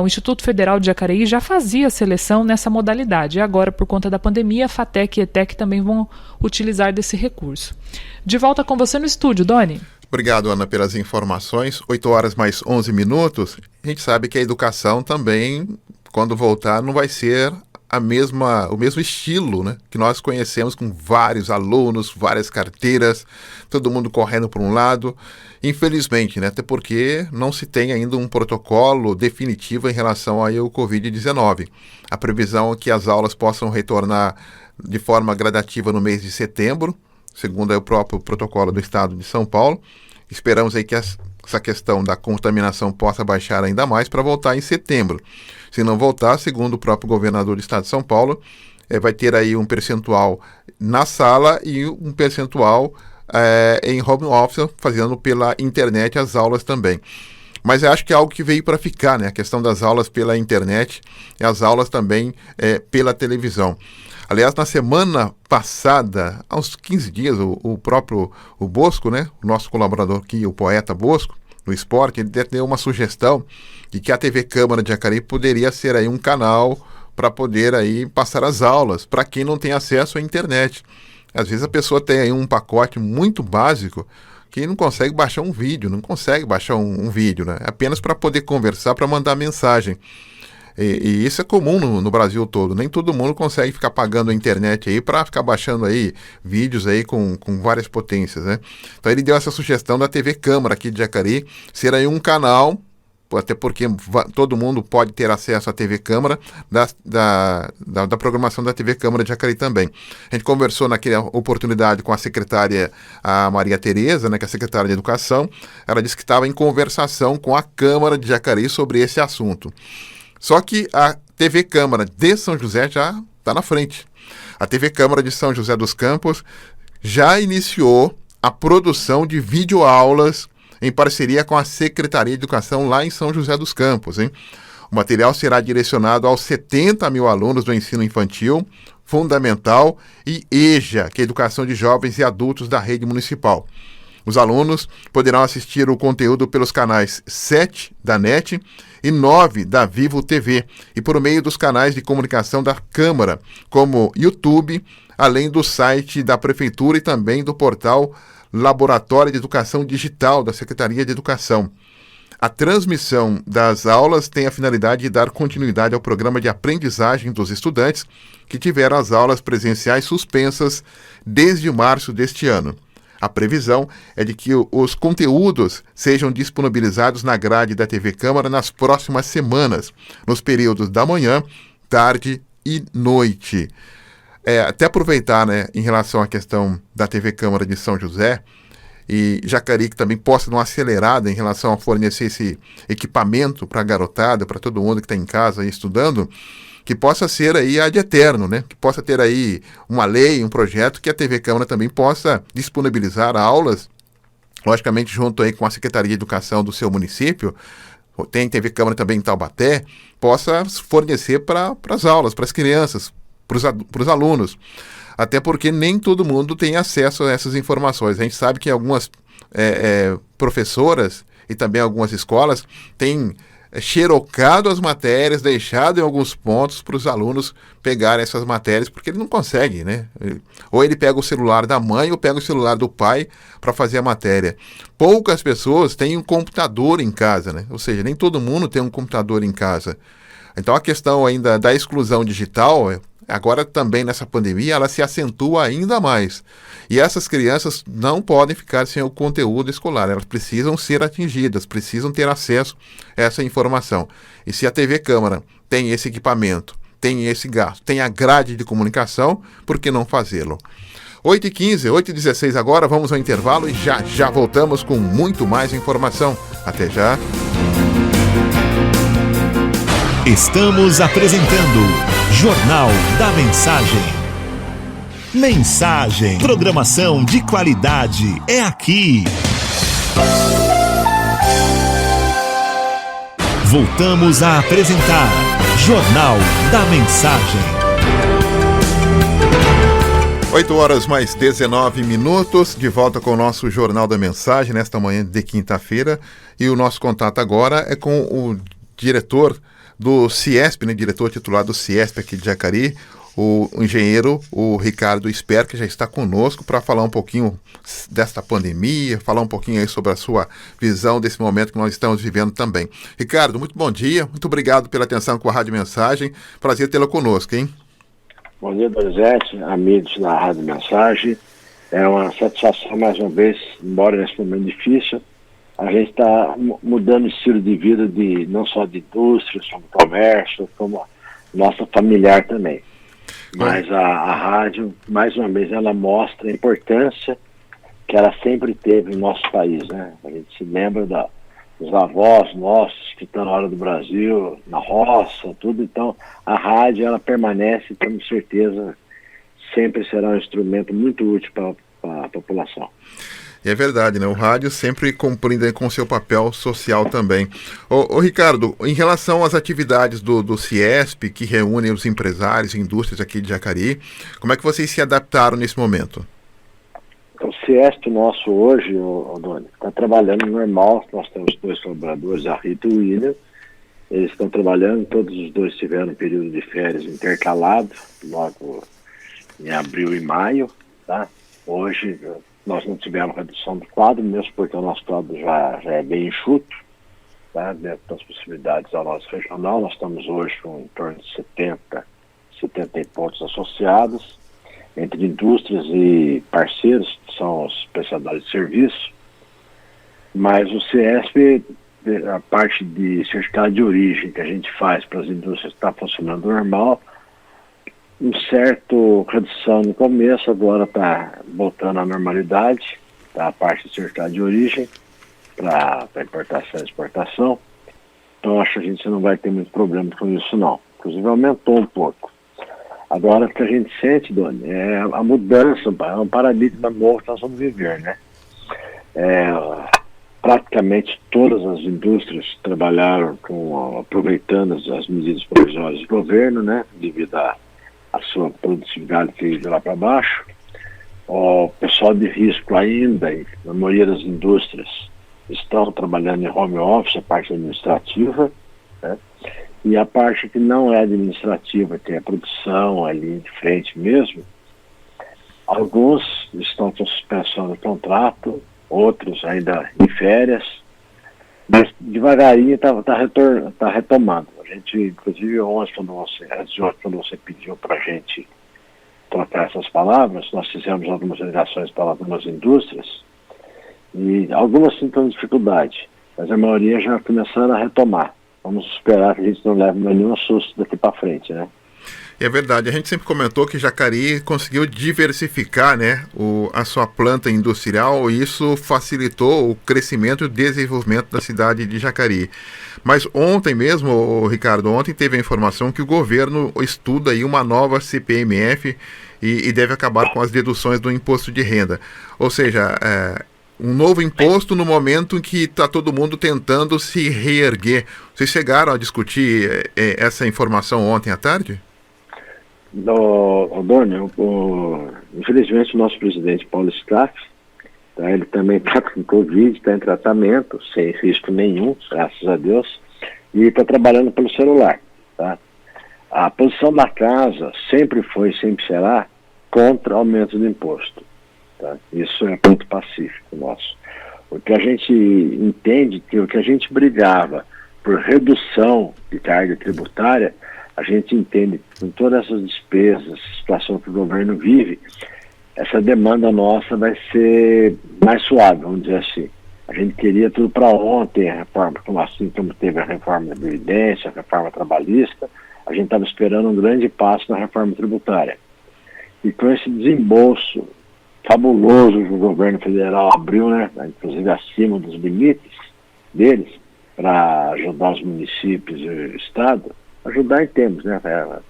o Instituto Federal de Jacareí já fazia a seleção nessa modalidade. E agora, por conta da pandemia, a FATEC e ETEC também vão utilizar desse recurso. De volta com você no estúdio, Doni. Obrigado, Ana, pelas informações. 8h mais 11 minutos. A gente sabe que a educação também, quando voltar, não vai ser o mesmo estilo, né, que nós conhecemos, com vários alunos, várias carteiras, todo mundo correndo para um lado. Infelizmente, né, até porque não se tem ainda um protocolo definitivo em relação ao Covid-19. A previsão é que as aulas possam retornar de forma gradativa no mês de setembro, segundo aí o próprio protocolo do Estado de São Paulo. Esperamos aí que essa questão da contaminação possa baixar ainda mais para voltar em setembro. Se não voltar, segundo o próprio governador do Estado de São Paulo, vai ter aí um percentual na sala e um percentual em home office, fazendo pela internet as aulas também. Mas eu acho que é algo que veio para ficar, né? A questão das aulas pela internet e as aulas também pela televisão. Aliás, na semana passada, há uns 15 dias, o próprio Bosco, né? O nosso colaborador aqui, o poeta Bosco, no esporte, ele deu uma sugestão de que a TV Câmara de Jacareí poderia ser aí um canal para poder aí passar as aulas, para quem não tem acesso à internet. Às vezes a pessoa tem aí um pacote muito básico que não consegue baixar um vídeo, um vídeo, né? Apenas para poder conversar, para mandar mensagem. E isso é comum no Brasil todo. Nem todo mundo consegue ficar pagando a internet aí para ficar baixando aí vídeos aí com várias potências, né? Então ele deu essa sugestão da TV Câmara aqui de Jacareí ser aí um canal, até porque todo mundo pode ter acesso à TV Câmara, da programação da TV Câmara de Jacareí também. A gente conversou naquela oportunidade com a secretária, a Maria Tereza, né, que é a secretária de Educação. Ela disse que estava em conversação com a Câmara de Jacareí sobre esse assunto. Só que a TV Câmara de São José já está na frente. A TV Câmara de São José dos Campos já iniciou a produção de videoaulas em parceria com a Secretaria de Educação lá em São José dos Campos, hein? O material será direcionado aos 70 mil alunos do ensino infantil, fundamental e EJA, que é Educação de Jovens e Adultos da rede municipal. Os alunos poderão assistir o conteúdo pelos canais 7 da NET e 9 da Vivo TV e por meio dos canais de comunicação da Câmara, como YouTube, além do site da Prefeitura e também do portal Laboratório de Educação Digital da Secretaria de Educação. A transmissão das aulas tem a finalidade de dar continuidade ao programa de aprendizagem dos estudantes que tiveram as aulas presenciais suspensas desde março deste ano. A previsão é de que os conteúdos sejam disponibilizados na grade da TV Câmara nas próximas semanas, nos períodos da manhã, tarde e noite. Até aproveitar, né, em relação à questão da TV Câmara de São José e Jacareí, que também possa dar uma acelerada em relação a fornecer esse equipamento para a garotada, para todo mundo que está em casa aí estudando, que possa ser aí ad eterno, né? Que possa ter aí uma lei, um projeto que a TV Câmara também possa disponibilizar aulas, logicamente junto aí com a Secretaria de Educação do seu município. Tem TV Câmara também em Taubaté, possa fornecer para as aulas, para as crianças, para os alunos, até porque nem todo mundo tem acesso a essas informações. A gente sabe que algumas professoras e também algumas escolas têm xerocado as matérias, deixado em alguns pontos para os alunos pegarem essas matérias, porque ele não consegue, né? Ou ele pega o celular da mãe ou pega o celular do pai para fazer a matéria. Poucas pessoas têm um computador em casa, né? Ou seja, nem todo mundo tem um computador em casa. Então a questão ainda da exclusão digital, agora também nessa pandemia, ela se acentua ainda mais. E essas crianças não podem ficar sem o conteúdo escolar, elas precisam ser atingidas, precisam ter acesso a essa informação. E se a TV Câmara tem esse equipamento, tem esse gasto, tem a grade de comunicação, por que não fazê-lo? 8h15, 8h16 agora, vamos ao intervalo e já voltamos com muito mais informação. Até já! Estamos apresentando Jornal da Mensagem. Mensagem, programação de qualidade é aqui. Voltamos a apresentar Jornal da Mensagem. 8h mais 19 minutos, de volta com o nosso Jornal da Mensagem nesta manhã de quinta-feira. E o nosso contato agora é com o diretor do CIESP, né, diretor titular do CIESP aqui de Jacareí, o engenheiro, o Ricardo Sper, que já está conosco para falar um pouquinho desta pandemia, falar um pouquinho aí sobre a sua visão desse momento que nós estamos vivendo também. Ricardo, muito bom dia, muito obrigado pela atenção com a Rádio Mensagem, prazer tê-lo conosco, hein? Bom dia, Donizete, amigos da Rádio Mensagem, é uma satisfação mais uma vez, embora nesse momento difícil, a gente está mudando o estilo de vida não só de indústria, como comércio, como nossa familiar também. Mas a rádio, mais uma vez, ela mostra a importância que ela sempre teve no nosso país, né? A gente se lembra dos avós nossos que estão na hora do Brasil, na roça, tudo. Então, a rádio, ela permanece, com certeza, sempre será um instrumento muito útil para a população. É verdade, né? O rádio sempre cumprindo com seu papel social também. Ô Ricardo, em relação às atividades do CIESP, que reúnem os empresários e indústrias aqui de Jacareí, como é que vocês se adaptaram nesse momento? O CIESP nosso hoje, Doni, está trabalhando normal. Nós temos 2 colaboradores, a Rita e o William. Eles estão trabalhando, todos os 2 tiveram um período de férias intercalado, logo em abril e maio, tá? Hoje nós não tivemos redução do quadro, mesmo porque o nosso quadro já é bem enxuto, tá? Dentro das possibilidades da nossa regional. Nós estamos hoje com em torno de 70 e poucos associados, entre indústrias e parceiros, que são os prestadores de serviço. Mas o CIESP, a parte de certificado de origem que a gente faz para as indústrias, está funcionando normal. Um certo redução no começo, agora está voltando à normalidade, tá? A parte de certificado de origem para importação e exportação. Então acho que a gente não vai ter muito problema com isso não. Inclusive aumentou um pouco. Agora o que a gente sente, Doni, é a mudança, é um paradigma novo que nós vamos viver, né? Praticamente todas as indústrias trabalharam aproveitando as medidas provisórias do governo, né? Devido a sua produtividade que veio de lá para baixo. O pessoal de risco ainda, na maioria das indústrias, estão trabalhando em home office, a parte administrativa, né? E a parte que não é administrativa, que é a produção ali de frente mesmo, alguns estão com suspensão do contrato, outros ainda em férias, mas devagarinho está retomando. A gente, inclusive, ontem, quando você pediu para a gente trocar essas palavras, nós fizemos algumas ligações para algumas indústrias, e algumas sim estão em dificuldade, mas a maioria já começaram a retomar. Vamos esperar que a gente não leve nenhum susto daqui para frente, né? É verdade, a gente sempre comentou que Jacareí conseguiu diversificar, né, a sua planta industrial, e isso facilitou o crescimento e o desenvolvimento da cidade de Jacareí. Mas ontem mesmo, Ricardo, teve a informação que o governo estuda aí uma nova CPMF e deve acabar com as deduções do imposto de renda. Ou seja, um novo imposto no momento em que está todo mundo tentando se reerguer. Vocês chegaram a discutir essa informação ontem à tarde? Doni, infelizmente o nosso presidente Paulo Scaff, tá, ele também está com Covid, está em tratamento, sem risco nenhum, graças a Deus, e está trabalhando pelo celular. Tá? A posição da casa sempre foi, sempre será, contra aumento do imposto. Tá? Isso é ponto pacífico nosso. O que a gente entende, que o que a gente brigava por redução de carga tributária, a gente entende que com todas essas despesas, situação que o governo vive, essa demanda nossa vai ser mais suave, vamos dizer assim. A gente queria tudo para ontem, a reforma, como teve a reforma da Previdência, a reforma trabalhista, a gente estava esperando um grande passo na reforma tributária. E com esse desembolso fabuloso que o governo federal abriu, né, inclusive acima dos limites deles, para ajudar os municípios e o Estado, ajudar em termos, né,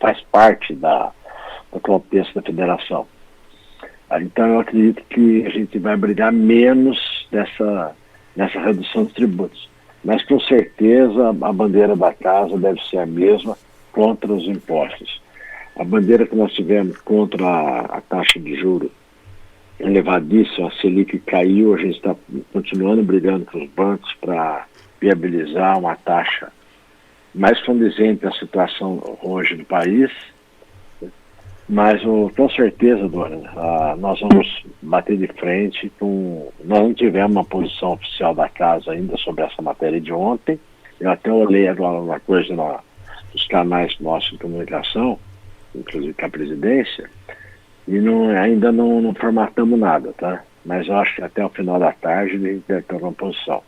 faz parte do contexto da federação. Então eu acredito que a gente vai brigar menos nessa redução de tributos, mas com certeza a bandeira da casa deve ser a mesma contra os impostos. A bandeira que nós tivemos contra a taxa de juros elevadíssima, a Selic caiu, a gente está continuando brigando com os bancos para viabilizar uma taxa mais condizente à situação hoje do país. Mas com certeza, Dona, nós vamos bater de frente com... Nós não tivemos uma posição oficial da casa ainda sobre essa matéria de ontem. Eu até olhei agora uma coisa nos canais nossos de comunicação, inclusive com a presidência, e ainda não formatamos nada, tá? Mas eu acho que até o final da tarde a gente deve ter uma posição.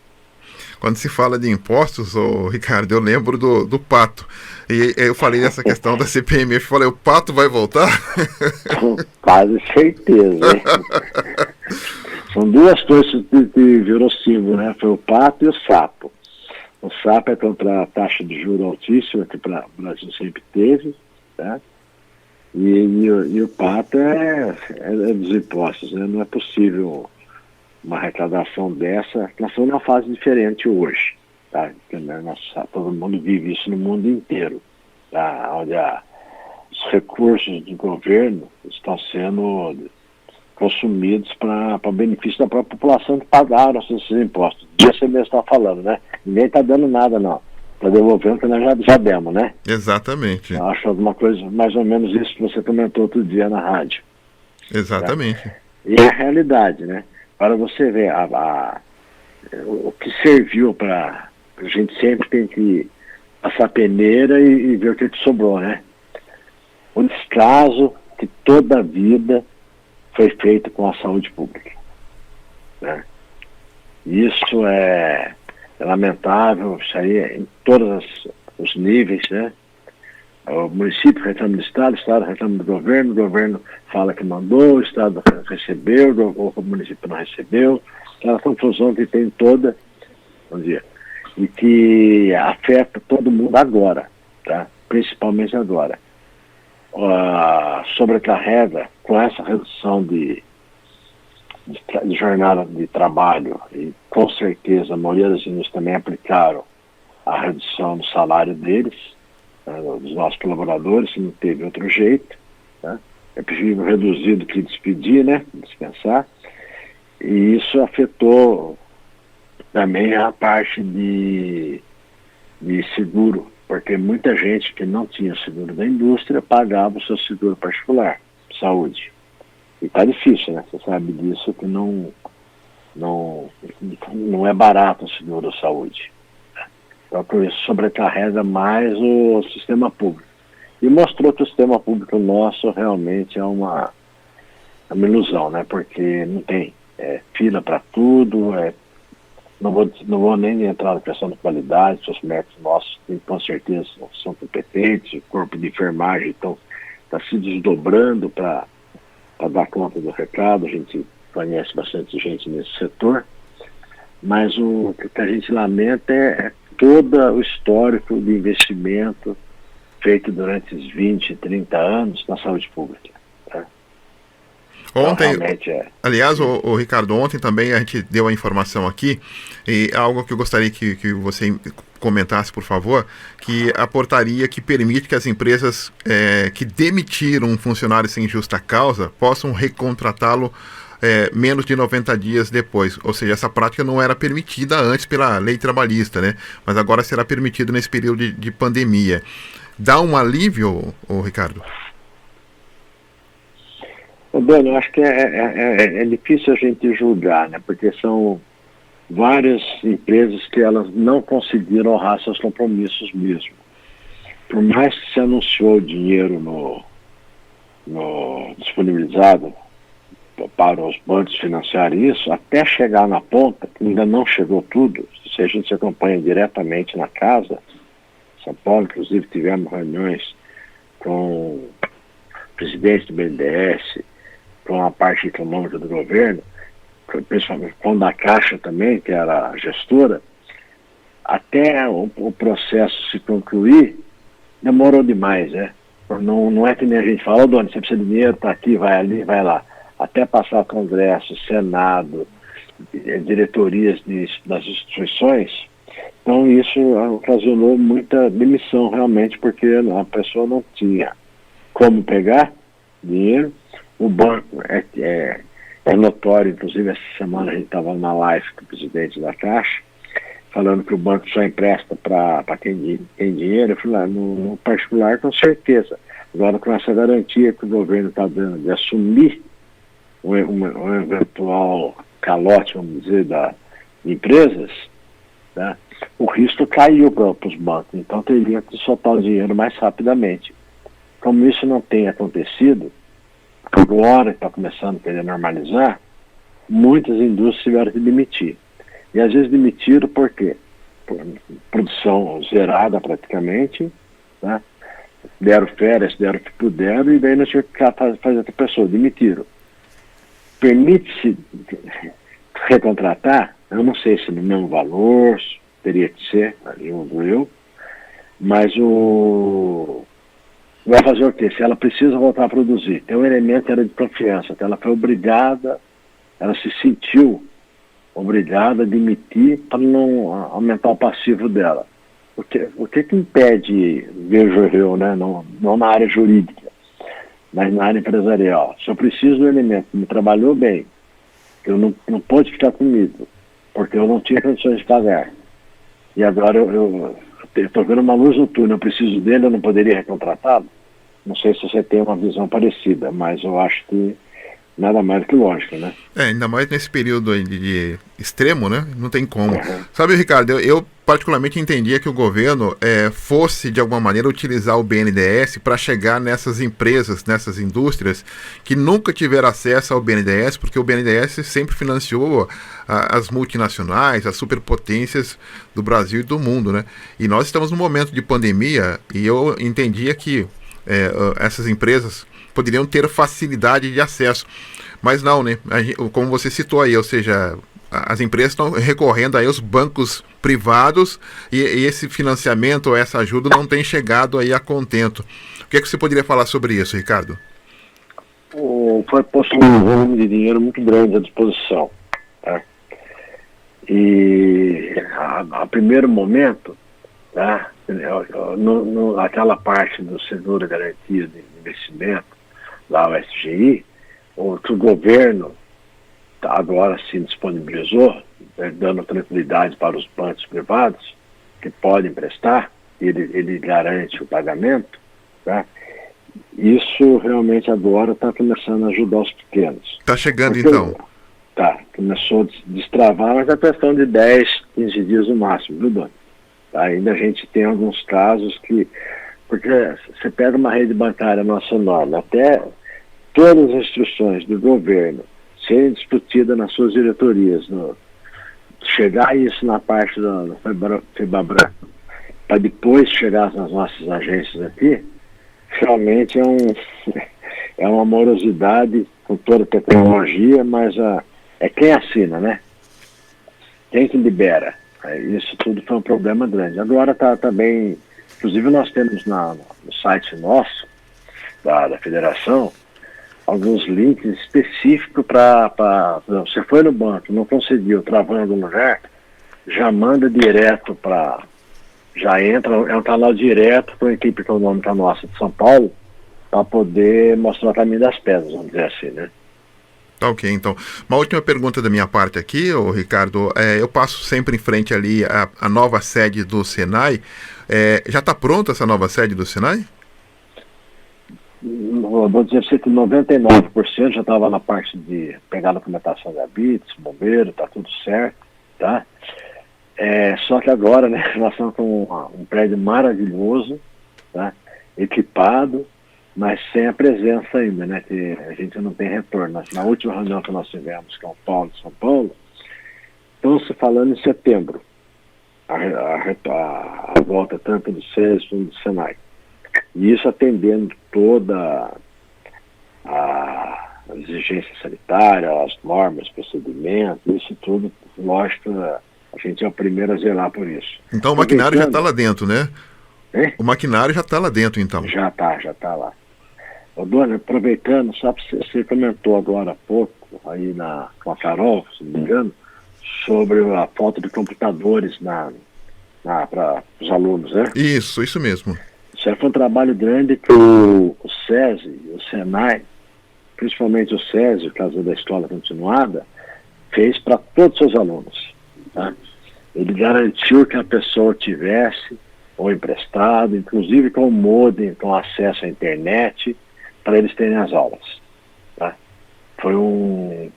Quando se fala de impostos, Ricardo, eu lembro do pato. E eu falei dessa questão da CPMF, falei, o pato vai voltar? Com quase certeza. São duas coisas que verossímil, né? Foi o pato e o sapo. O sapo é contra a taxa de juros altíssima que o Brasil sempre teve, tá? E o pato é dos impostos, né? Não é possível uma arrecadação dessa. Nós estamos numa fase diferente hoje, tá? Todo mundo vive isso no mundo inteiro, tá? Onde os recursos do governo estão sendo consumidos para benefício da própria população que pagaram esses impostos. Você mesmo está falando, né? Ninguém está dando nada, não. Está devolvendo que nós já demos, né? Exatamente. Eu acho alguma coisa, mais ou menos isso que você comentou outro dia na rádio. Exatamente. Tá? E é a realidade, né? Para você ver, o que serviu para... A gente sempre tem que passar a peneira e ver o que sobrou, né? O descaso que toda a vida foi feito com a saúde pública, né? Isso é lamentável, isso aí em todos os níveis, né? O município reclama do Estado, o Estado reclama do governo, o governo fala que mandou, o Estado recebeu, o município não recebeu, aquela confusão que tem toda, bom dia, e que afeta todo mundo agora, tá? Principalmente agora. Sobrecarrega com essa redução de jornada de trabalho, e com certeza a maioria das indústrias também aplicaram a redução do salário deles, dos nossos colaboradores, se não teve outro jeito, né? É preferível reduzir do que despedir, né? Dispensar. E isso afetou também a parte de seguro, porque muita gente que não tinha seguro da indústria pagava o seu seguro particular, saúde. E tá difícil, né? Você sabe disso, que não é barato o seguro da saúde. Então, por isso, sobrecarrega mais o sistema público. E mostrou que o sistema público nosso realmente é uma ilusão, né? Porque não tem fila para tudo, não vou nem entrar na questão da qualidade, os médicos nossos com certeza são competentes, o corpo de enfermagem está se desdobrando para dar conta do recado, a gente conhece bastante gente nesse setor, mas o que a gente lamenta é todo o histórico de investimento feito durante os 20, 30 anos na saúde pública. Tá? Ontem, então, aliás, o Ricardo, ontem também a gente deu a informação aqui, e algo que eu gostaria que você comentasse, por favor, que a portaria que permite que as empresas que demitiram um funcionário sem justa causa possam recontratá-lo menos de 90 dias depois. Ou seja, essa prática não era permitida antes pela lei trabalhista, né? Mas agora será permitido nesse período de pandemia. Dá um alívio, Ricardo? Dani, eu acho que é difícil a gente julgar, né? Porque são várias empresas que elas não conseguiram honrar seus compromissos mesmo. Por mais que se anunciou dinheiro disponibilizado para os bancos financiarem isso, até chegar na ponta, que ainda não chegou tudo, se a gente se acompanha diretamente na casa, São Paulo, inclusive tivemos reuniões com o presidente do BNDES, com a parte econômica do governo, principalmente com da Caixa também, que era a gestora, até o processo se concluir, demorou demais, né? Não é que nem a gente fala, Doni, você precisa de dinheiro, tá aqui, vai ali, vai lá. Até passar Congresso, Senado, diretorias das instituições. Então isso ocasionou muita demissão realmente, porque a pessoa não tinha como pegar dinheiro. O banco é notório, inclusive essa semana a gente estava na live com o presidente da Caixa, falando que o banco só empresta para quem tem dinheiro. Eu falei, no particular com certeza. Agora com essa garantia que o governo está dando de assumir um eventual calote, vamos dizer, de empresas, né, o risco caiu para os bancos, então teria que soltar o dinheiro mais rapidamente. Como isso não tem acontecido, agora está começando a querer normalizar, muitas indústrias tiveram que demitir. E às vezes demitiram por quê? Por produção zerada praticamente, né? Deram férias, deram o que puderam, e daí não tinha que fazer outra pessoa, demitiram. Permite-se recontratar? Eu não sei se no mesmo valor, teria que ser, eu, mas vai fazer o quê? Se ela precisa voltar a produzir, tem um elemento era de confiança, então ela foi obrigada, ela se sentiu obrigada a demitir para não aumentar o passivo dela. O que impede, vejo eu, né, não na área jurídica, mas na área empresarial? Se eu preciso do elemento que me trabalhou bem, eu não pode ficar comigo, porque eu não tinha condições de pagar. E agora eu estou vendo uma luz no túnel, eu preciso dele, eu não poderia recontratá-lo? Não sei se você tem uma visão parecida, mas eu acho que nada mais do que lógico, né? Ainda mais nesse período aí de extremo, né? Não tem como. Sabe, Ricardo, eu particularmente entendia que o governo fosse, de alguma maneira, utilizar o BNDES para chegar nessas empresas, nessas indústrias que nunca tiveram acesso ao BNDES, porque o BNDES sempre financiou as multinacionais, as superpotências do Brasil e do mundo, né? E nós estamos num momento de pandemia e eu entendia que essas empresas poderiam ter facilidade de acesso, mas não, né? Como você citou aí, ou seja, as empresas estão recorrendo aí aos bancos privados e esse financiamento ou essa ajuda não tem chegado aí a contento. O que é que você poderia falar sobre isso, Ricardo? Foi posto um volume de dinheiro muito grande à disposição, tá? E a primeiro momento, tá? Aquela parte do seguro garantia de investimento, lá o SGI, o governo agora se disponibilizou, dando tranquilidade para os bancos privados que podem emprestar, ele garante o pagamento, tá? Isso realmente agora está começando a ajudar os pequenos. Está chegando então? Tá, começou a destravar, mas é questão de 10, 15 dias no máximo, viu, Dona? Tá, ainda a gente tem alguns casos que, porque você pega uma rede bancária nossa enorme, até todas as instruções do governo serem discutidas nas suas diretorias, chegar isso na parte da FEBABRAN, para depois chegar nas nossas agências aqui, realmente é uma morosidade com toda a tecnologia, mas é quem assina, né? Quem que libera. Isso tudo foi um problema grande. Agora tá bem. Inclusive nós temos no site nosso, da federação, alguns links específicos para. Você foi no banco, não conseguiu, travou em algum lugar, já manda direto para. Já entra, é um canal direto para a equipe econômica nossa de São Paulo, para poder mostrar o caminho das pedras, vamos dizer assim, né? Tá, ok, então. Uma última pergunta da minha parte aqui, Ricardo. Eu passo sempre em frente ali a nova sede do Senai. Já está pronta essa nova sede do Senai? Vou dizer para você que 99% já estava na parte de pegar a documentação de habites, bombeiro, está tudo certo, tá? Só que agora, né, nós estamos com um prédio maravilhoso, tá? Equipado, mas sem a presença ainda, né, que a gente não tem retorno. Na última reunião que nós tivemos com São Paulo, estão se falando em setembro, a volta tanto do SES como do Senai. E isso atendendo toda a exigência sanitária, as normas, procedimentos, isso tudo, lógico, a gente é o primeiro a zelar por isso. Então o maquinário já está lá dentro, né? O maquinário já está lá dentro, então. Já está lá. Ô, Dona, aproveitando, só para você comentou agora há pouco, aí com a Carol, se não me engano, sobre a falta de computadores para os alunos, né? Isso mesmo. Isso foi um trabalho grande que o SESI, o Senai, principalmente o SESI, o caso da escola continuada, fez para todos os seus alunos, tá? Ele garantiu que a pessoa tivesse ou emprestado, inclusive com modem, com acesso à internet, para eles terem as aulas, tá? Foi um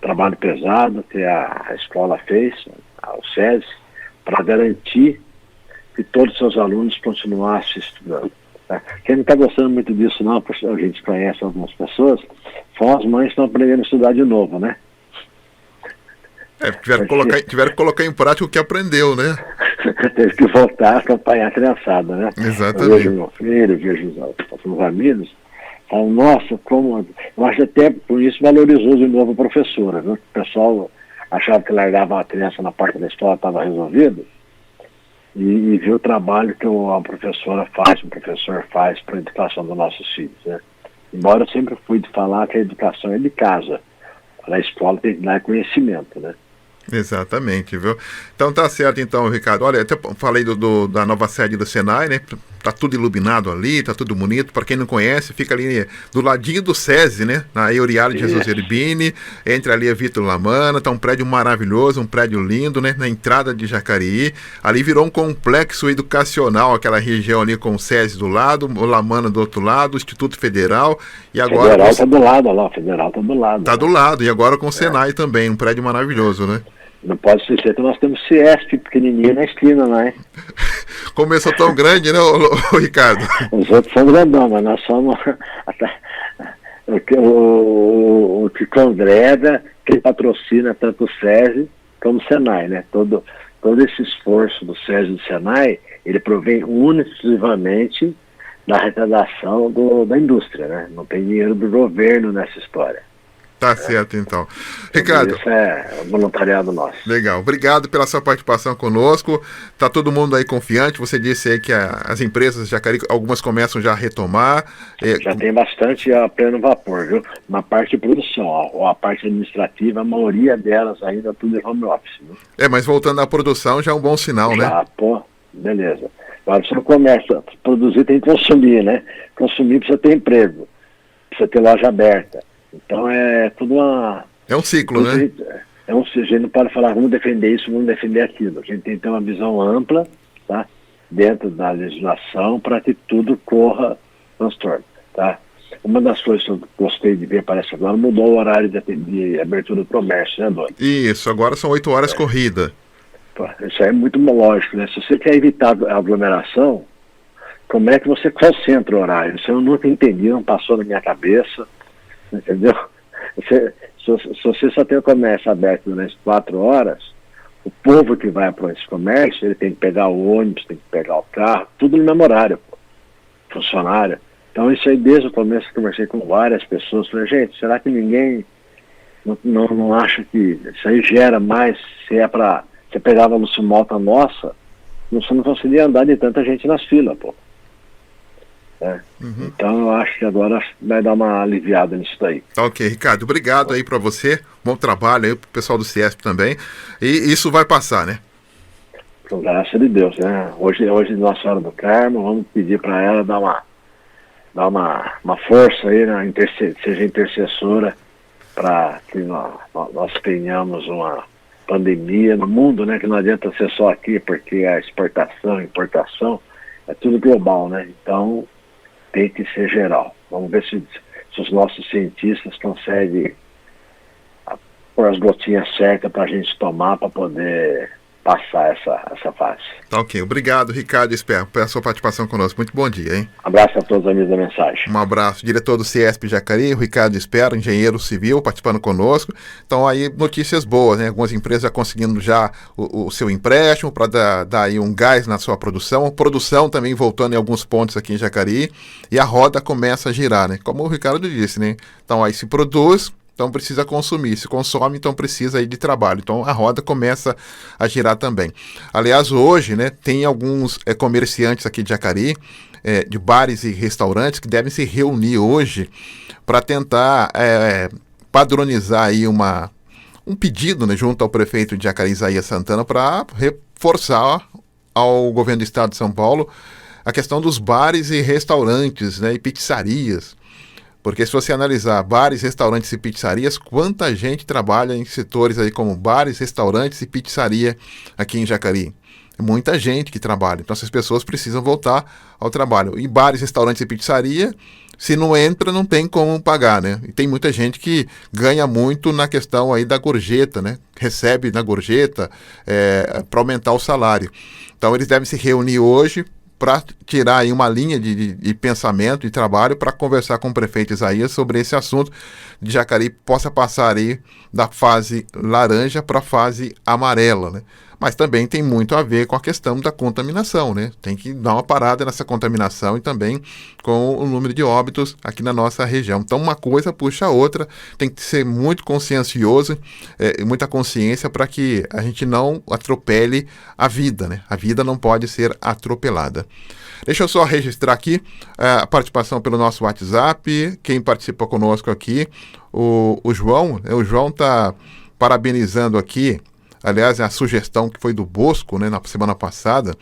trabalho pesado que a escola fez, o SESI, para garantir que todos os seus alunos continuassem estudando, tá? Quem não está gostando muito disso não, porque a gente conhece algumas pessoas, são as mães que estão aprendendo a estudar de novo, né? Tiveram que colocar em prática o que aprendeu, né? Teve que voltar a acompanhar a criançada, né? Exatamente. Eu vejo meu filho, vejo os amigos, falo, nossa, como... Eu acho até por isso valorizou de novo a professora, viu? O pessoal achava que largava a criança na porta da escola, estava resolvido, e viu o trabalho que a professora faz, o professor faz para a educação dos nossos filhos, né? Embora eu sempre fui de falar que a educação é de casa, a escola tem que dar conhecimento, né? Exatamente, viu? Então tá certo então, Ricardo. Olha, até falei da nova sede do Senai, né? Tá tudo iluminado ali, tá tudo bonito. Para quem não conhece, fica ali do ladinho do SESI, né? Na Euriário de Jesus Erbini, entra ali a Vitor Lamana, tá um prédio maravilhoso, um prédio lindo, né? Na entrada de Jacareí. Ali virou um complexo educacional, aquela região ali com o SESI do lado, o Lamana do outro lado, o Instituto Federal. E agora Federal tá do lado, olha lá, o Federal tá do lado. Tá do lado, e agora com o Senai também, um prédio maravilhoso, né? Não pode esquecer que nós temos CIESP pequenininho na esquina, né? Começou tão grande, né, o Ricardo? Os outros são grandão, mas nós somos... o Tico Andreda, que patrocina tanto o SESI como o Senai, né? Todo esse esforço do SESI e do Senai, ele provém única e exclusivamente da arrecadação da indústria, né? Não tem dinheiro do governo nessa história. Tá certo, então. Ricardo. Isso é voluntariado nosso. Legal. Obrigado pela sua participação conosco. Tá todo mundo aí confiante. Você disse aí que as empresas de Jacareí, algumas começam já a retomar. Já tem bastante a pleno vapor, viu? Na parte de produção, ó, a parte administrativa, a maioria delas ainda tudo é home office, viu? Mas voltando à produção já é um bom sinal, né? Ah, pô, beleza. Agora você não começa a produzir, tem que consumir, né? Consumir precisa ter emprego, precisa ter loja aberta. Então é tudo uma... É um ciclo, né? A gente não pode falar, vamos defender isso, vamos defender aquilo. A gente tem que ter uma visão ampla, tá? Dentro da legislação, para que tudo corra transtorno, tá? Uma das coisas que eu gostei de ver, parece agora, mudou o horário de abertura do comércio, né, Dona? Isso, agora são 8 horas corrida. Pô, isso aí é muito lógico, né? Se você quer evitar a aglomeração, como é que você concentra o horário? Isso eu nunca entendi, não passou na minha cabeça. Entendeu? Se você só tem o comércio aberto durante 4 horas, o povo que vai para esse comércio, ele tem que pegar o ônibus, tem que pegar o carro, tudo no mesmo horário, pô. Funcionário. Então isso aí desde o começo eu conversei com várias pessoas, falei, gente, será que ninguém não acha que isso aí gera mais, se é para você pegava no Lumota nossa, você não conseguia andar de tanta gente nas filas, pô. Uhum. Então eu acho que agora vai dar uma aliviada nisso daí. Ok, Ricardo, obrigado aí para você, bom trabalho aí pro pessoal do CIESP também, e isso vai passar, né? Com graça de Deus, né? Hoje Nossa Senhora do Carmo, vamos pedir para ela dar uma força aí, né? Seja intercessora para que nós tenhamos uma pandemia no mundo, né? Que não adianta ser só aqui, porque a exportação, importação, é tudo global, né? Então tem que ser geral. Vamos ver se os nossos cientistas conseguem pôr as gotinhas certas para a gente tomar para poder passar essa fase. Tá ok. Obrigado, Ricardo Espero, pela sua participação conosco. Muito bom dia, hein? Abraço a todos os amigos da mensagem. Um abraço. Diretor do CIESP Jacareí, Ricardo Espero, engenheiro civil, participando conosco. Então aí notícias boas, né? Algumas empresas já conseguindo já o seu empréstimo para dar aí um gás na sua produção. Produção também voltando em alguns pontos aqui em Jacareí. E a roda começa a girar, né? Como o Ricardo disse, né? Então aí se produz, então precisa consumir. Se consome, então precisa aí de trabalho. Então a roda começa a girar também. Aliás, hoje, né, tem alguns comerciantes aqui de Jacareí, de bares e restaurantes, que devem se reunir hoje para tentar padronizar aí um pedido, né, junto ao prefeito de Jacareí, Isaías Santana, para reforçar ao governo do estado de São Paulo a questão dos bares e restaurantes, né, e pizzarias. Porque se você analisar bares, restaurantes e pizzarias, quanta gente trabalha em setores aí como bares, restaurantes e pizzaria aqui em Jacareí? É muita gente que trabalha. Então essas pessoas precisam voltar ao trabalho. E bares, restaurantes e pizzaria, se não entra, não tem como pagar, né? E tem muita gente que ganha muito na questão aí da gorjeta, né? Recebe na gorjeta para aumentar o salário. Então eles devem se reunir hoje para tirar aí uma linha de pensamento, de trabalho, para conversar com o prefeito Isaías sobre esse assunto de Jacareí possa passar aí da fase laranja para a fase amarela, né? Mas também tem muito a ver com a questão da contaminação, né? Tem que dar uma parada nessa contaminação e também com o número de óbitos aqui na nossa região. Então uma coisa puxa a outra, tem que ser muito consciencioso, muita consciência para que a gente não atropele a vida, né? A vida não pode ser atropelada. Deixa eu só registrar aqui a participação pelo nosso WhatsApp, quem participa conosco aqui, o João, o João está parabenizando aqui, aliás, a sugestão que foi do Bosco, né, na semana passada,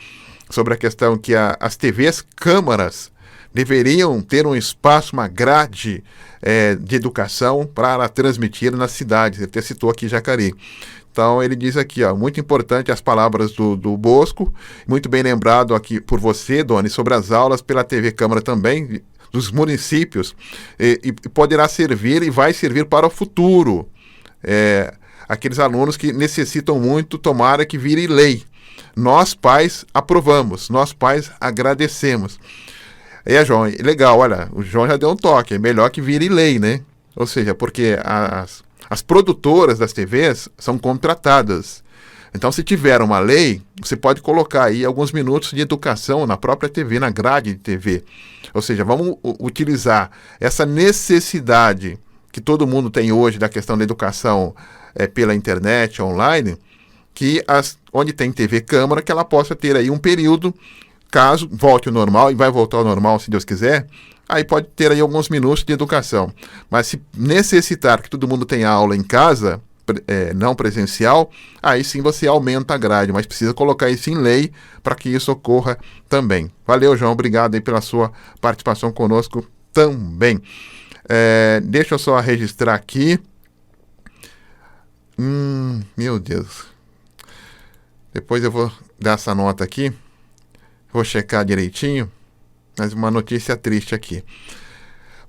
sobre a questão que as TVs câmaras deveriam ter um espaço, uma grade de educação para transmitir nas cidades. Ele até citou aqui Jacareí. Então ele diz aqui, muito importante as palavras do Bosco, muito bem lembrado aqui por você, Doni, sobre as aulas pela TV Câmara também, dos municípios, e poderá servir e vai servir para o futuro. Aqueles alunos que necessitam muito, tomara que vire lei. Nós, pais, aprovamos, nós, pais, agradecemos. João, legal, olha, o João já deu um toque, é melhor que vire lei, né? Ou seja, porque as produtoras das TVs são contratadas. Então, se tiver uma lei, você pode colocar aí alguns minutos de educação na própria TV, na grade de TV. Ou seja, vamos utilizar essa necessidade que todo mundo tem hoje da questão da educação pela internet, online, que onde tem TV Câmara, que ela possa ter aí um período, caso volte ao normal, e vai voltar ao normal se Deus quiser, aí pode ter aí alguns minutos de educação. Mas se necessitar que todo mundo tenha aula em casa, não presencial, aí sim você aumenta a grade, mas precisa colocar isso em lei para que isso ocorra também. Valeu, João, obrigado aí pela sua participação conosco também. Deixa eu só registrar aqui. Meu Deus. Depois eu vou dar essa nota aqui. Vou checar direitinho. Mas uma notícia triste aqui.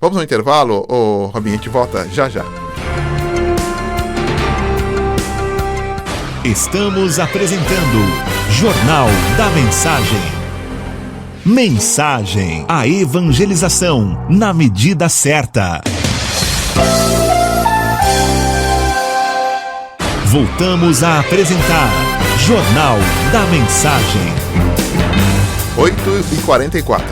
Vamos no intervalo, Robinho? A gente volta já já. Estamos apresentando Jornal da Mensagem. Mensagem, a evangelização na medida certa. Voltamos a apresentar Jornal da Mensagem. 8h44.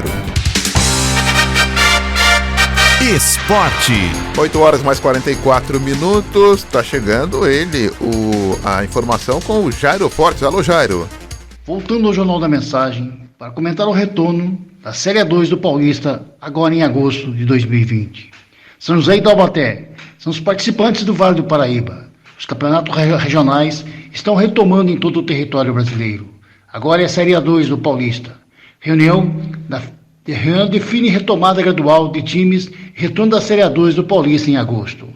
Esporte. 8 horas mais 44 minutos. Tá chegando ele, a informação com o Jairo Fortes. Alô, Jairo. Voltando ao Jornal da Mensagem, para comentar o retorno da Série 2 do Paulista, agora em agosto de 2020. São José e Taubaté são os participantes do Vale do Paraíba. Os campeonatos regionais estão retomando em todo o território brasileiro. Agora é a Série A2 do Paulista. Reunião define retomada gradual de times e retorno da Série A2 do Paulista em agosto.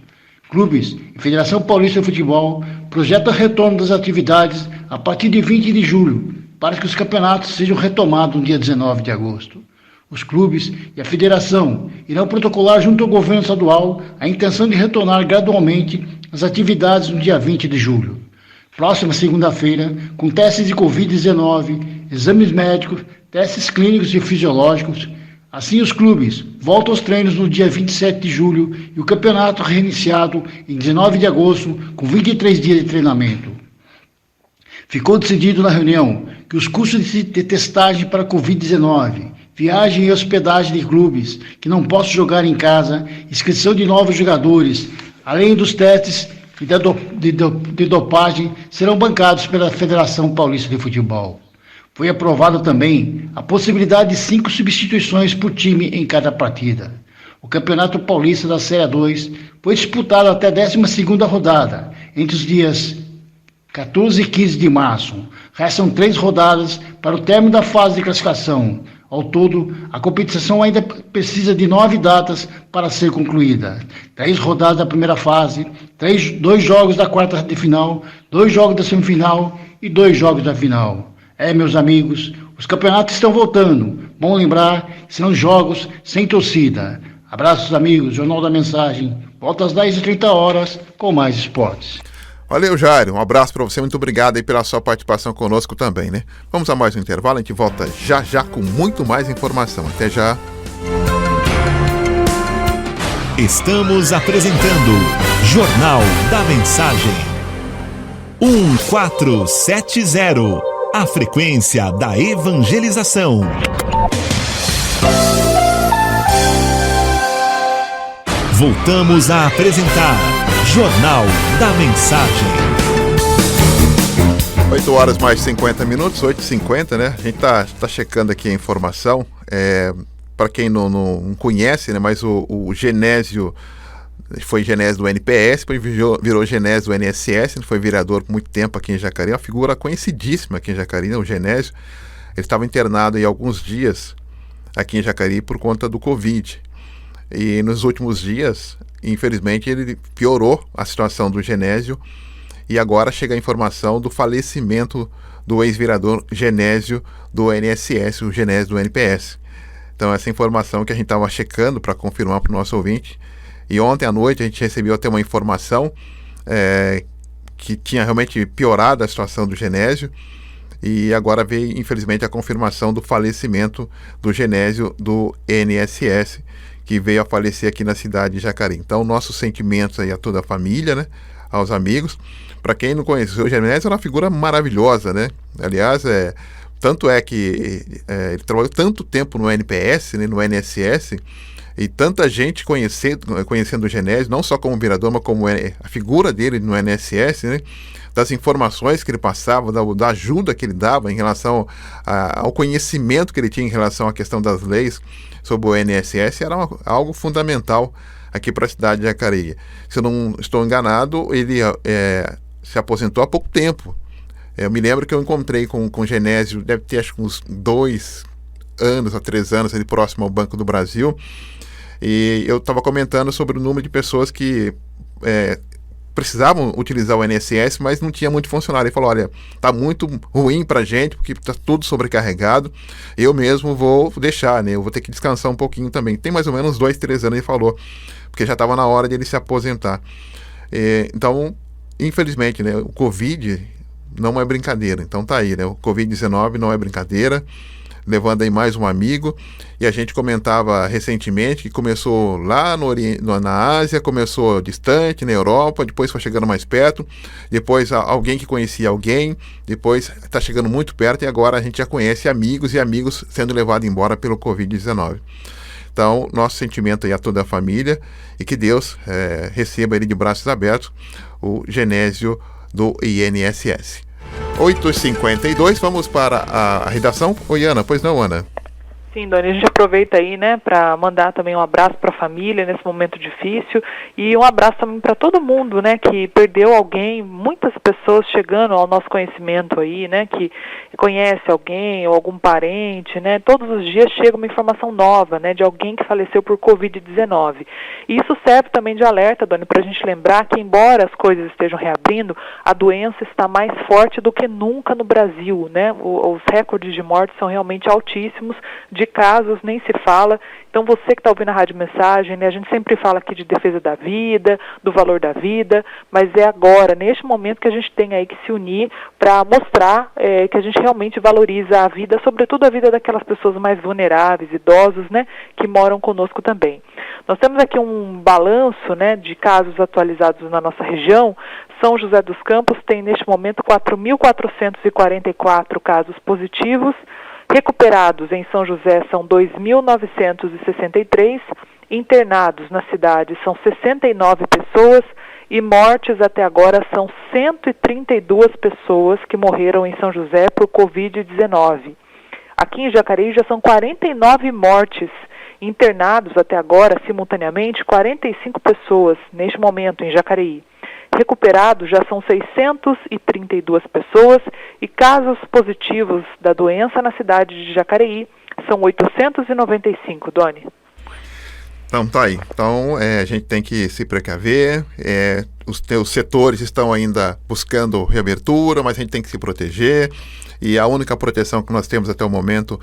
Clubes e Federação Paulista de Futebol projetam o retorno das atividades a partir de 20 de julho, para que os campeonatos sejam retomados no dia 19 de agosto. Os clubes e a federação irão protocolar junto ao governo estadual a intenção de retornar gradualmente as atividades no dia 20 de julho. Próxima segunda-feira, com testes de Covid-19, exames médicos, testes clínicos e fisiológicos. Assim, os clubes voltam aos treinos no dia 27 de julho e o campeonato reiniciado em 19 de agosto, com 23 dias de treinamento. Ficou decidido na reunião que os custos de testagem para Covid-19, viagem e hospedagem de clubes que não possam jogar em casa, inscrição de novos jogadores, além dos testes de dopagem, serão bancados pela Federação Paulista de Futebol. Foi aprovada também a possibilidade de 5 substituições por time em cada partida. O Campeonato Paulista da Série 2 foi disputado até a 12ª rodada, entre os dias 14 e 15 de março. Restam 3 rodadas para o término da fase de classificação. Ao todo, a competição ainda precisa de 9 datas para ser concluída. 3 rodadas da primeira fase, 2 jogos da quarta de final, 2 jogos da semifinal e 2 jogos da final. Meus amigos, os campeonatos estão voltando. Bom lembrar, serão jogos sem torcida. Abraços, amigos. Jornal da Mensagem. Volta às 10h30 com mais esportes. Valeu, Jairo. Um abraço para você. Muito obrigado aí pela sua participação conosco também, né? Vamos a mais um intervalo. A gente volta já já com muito mais informação. Até já. Estamos apresentando Jornal da Mensagem. 1470. A frequência da evangelização. Voltamos a apresentar Jornal da Mensagem. 8 horas mais 50 minutos, 8h50, né? A gente tá checando aqui a informação. Para quem não conhece, né? Mas o Genésio foi Genésio do NPS, depois virou Genésio do NSS, ele foi vereador por muito tempo aqui em Jacareí, uma figura conhecidíssima aqui em Jacareí, né? O Genésio. Ele estava internado aí alguns dias aqui em Jacareí por conta do Covid. E nos últimos dias, infelizmente, ele piorou a situação do Genésio e agora chega a informação do falecimento do ex-vereador Genésio do NSS, o Genésio do NPS. Então essa informação que a gente estava checando para confirmar para o nosso ouvinte. E ontem à noite a gente recebeu até uma informação que tinha realmente piorado a situação do Genésio. E agora veio, infelizmente, a confirmação do falecimento do Genésio do NSS, que veio a falecer aqui na cidade de Jacareí. Então, nossos sentimentos aí a toda a família, né? Aos amigos. Para quem não conheceu, o Genésio é uma figura maravilhosa, né? Aliás, tanto é que ele trabalhou tanto tempo no NPS, né, no NSS, e tanta gente conhecendo o Genésio, não só como vereador, mas como a figura dele no NSS, né? Das informações que ele passava, da ajuda que ele dava em relação ao conhecimento que ele tinha em relação à questão das leis sobre o NSS, era algo fundamental aqui para a cidade de Jacareí. Se eu não estou enganado, ele se aposentou há pouco tempo. Eu me lembro que eu encontrei com o Genésio, deve ter acho que uns 2 anos a 3 anos, ali próximo ao Banco do Brasil, e eu estava comentando sobre o número de pessoas que precisavam utilizar o INSS, mas não tinha muito funcionário. Ele falou, olha, tá muito ruim pra gente, porque tá tudo sobrecarregado, eu mesmo vou deixar, né, eu vou ter que descansar um pouquinho também. Tem mais ou menos 2, 3 anos, ele falou, porque já estava na hora de ele se aposentar. Então, infelizmente, né, o Covid não é brincadeira, então tá aí, né, o Covid-19 não é brincadeira, levando aí mais um amigo, e a gente comentava recentemente que começou lá na Ásia, começou distante, na Europa, depois foi chegando mais perto, depois alguém que conhecia alguém, depois está chegando muito perto, e agora a gente já conhece amigos e amigos sendo levados embora pelo Covid-19. Então, nosso sentimento aí a toda a família, e que Deus receba ele de braços abertos, o Genésio do INSS. 8h52, vamos para a redação. Oi, Ana, pois não, Ana? Sim, Doni, a gente aproveita aí, né, para mandar também um abraço para a família nesse momento difícil e um abraço também para todo mundo, né, que perdeu alguém, muitas pessoas chegando ao nosso conhecimento aí, né, que conhece alguém ou algum parente, né, todos os dias chega uma informação nova, né, de alguém que faleceu por Covid-19. E isso serve também de alerta, Doni, para a gente lembrar que embora as coisas estejam reabrindo, a doença está mais forte do que nunca no Brasil, né, os recordes de mortes são realmente altíssimos, de casos nem se fala. Então você que está ouvindo a Rádio Mensagem, né, a gente sempre fala aqui de defesa da vida, do valor da vida, mas é agora, neste momento, que a gente tem aí que se unir para mostrar que a gente realmente valoriza a vida, sobretudo a vida daquelas pessoas mais vulneráveis, idosos, né, que moram conosco também. Nós temos aqui um balanço, né, de casos atualizados na nossa região. São José dos Campos tem neste momento 4.444 casos positivos. Recuperados em São José são 2.963, internados na cidade são 69 pessoas e mortes até agora são 132 pessoas que morreram em São José por Covid-19. Aqui em Jacareí já são 49 mortes, internados até agora, simultaneamente, 45 pessoas neste momento em Jacareí. Recuperados já são 632 pessoas e casos positivos da doença na cidade de Jacareí são 895, Doni. Então tá aí. Então a gente tem que se precaver. Os setores estão ainda buscando reabertura, mas a gente tem que se proteger. E a única proteção que nós temos até o momento,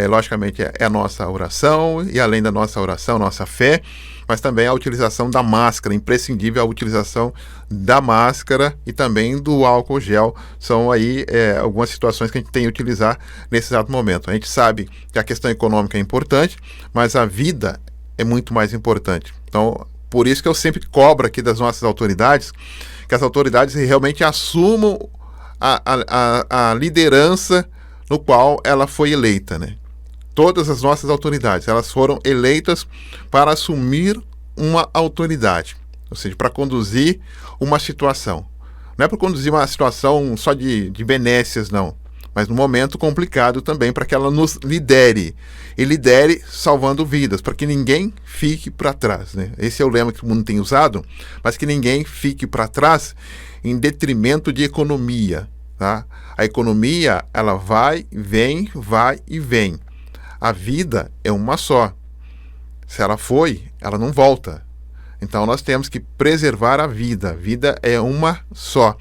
logicamente, é a nossa oração. E além da nossa oração, nossa fé, mas também a utilização da máscara, imprescindível a utilização da máscara e também do álcool gel. São aí algumas situações que a gente tem que utilizar nesse exato momento. A gente sabe que a questão econômica é importante, mas a vida é muito mais importante. Então, por isso que eu sempre cobro aqui das nossas autoridades, que as autoridades realmente assumam a liderança no qual ela foi eleita, né? Todas as nossas autoridades, elas foram eleitas para assumir uma autoridade, ou seja, para conduzir uma situação. Não é para conduzir uma situação só de benécias, não, mas num momento complicado também, para que ela nos lidere, e lidere salvando vidas, para que ninguém fique para trás, né? Esse é o lema que o mundo tem usado, mas que ninguém fique para trás em detrimento de economia, tá? A economia, ela vai e vem. A vida é uma só. Se ela foi, ela não volta. Então nós temos que preservar a vida. A vida é uma só.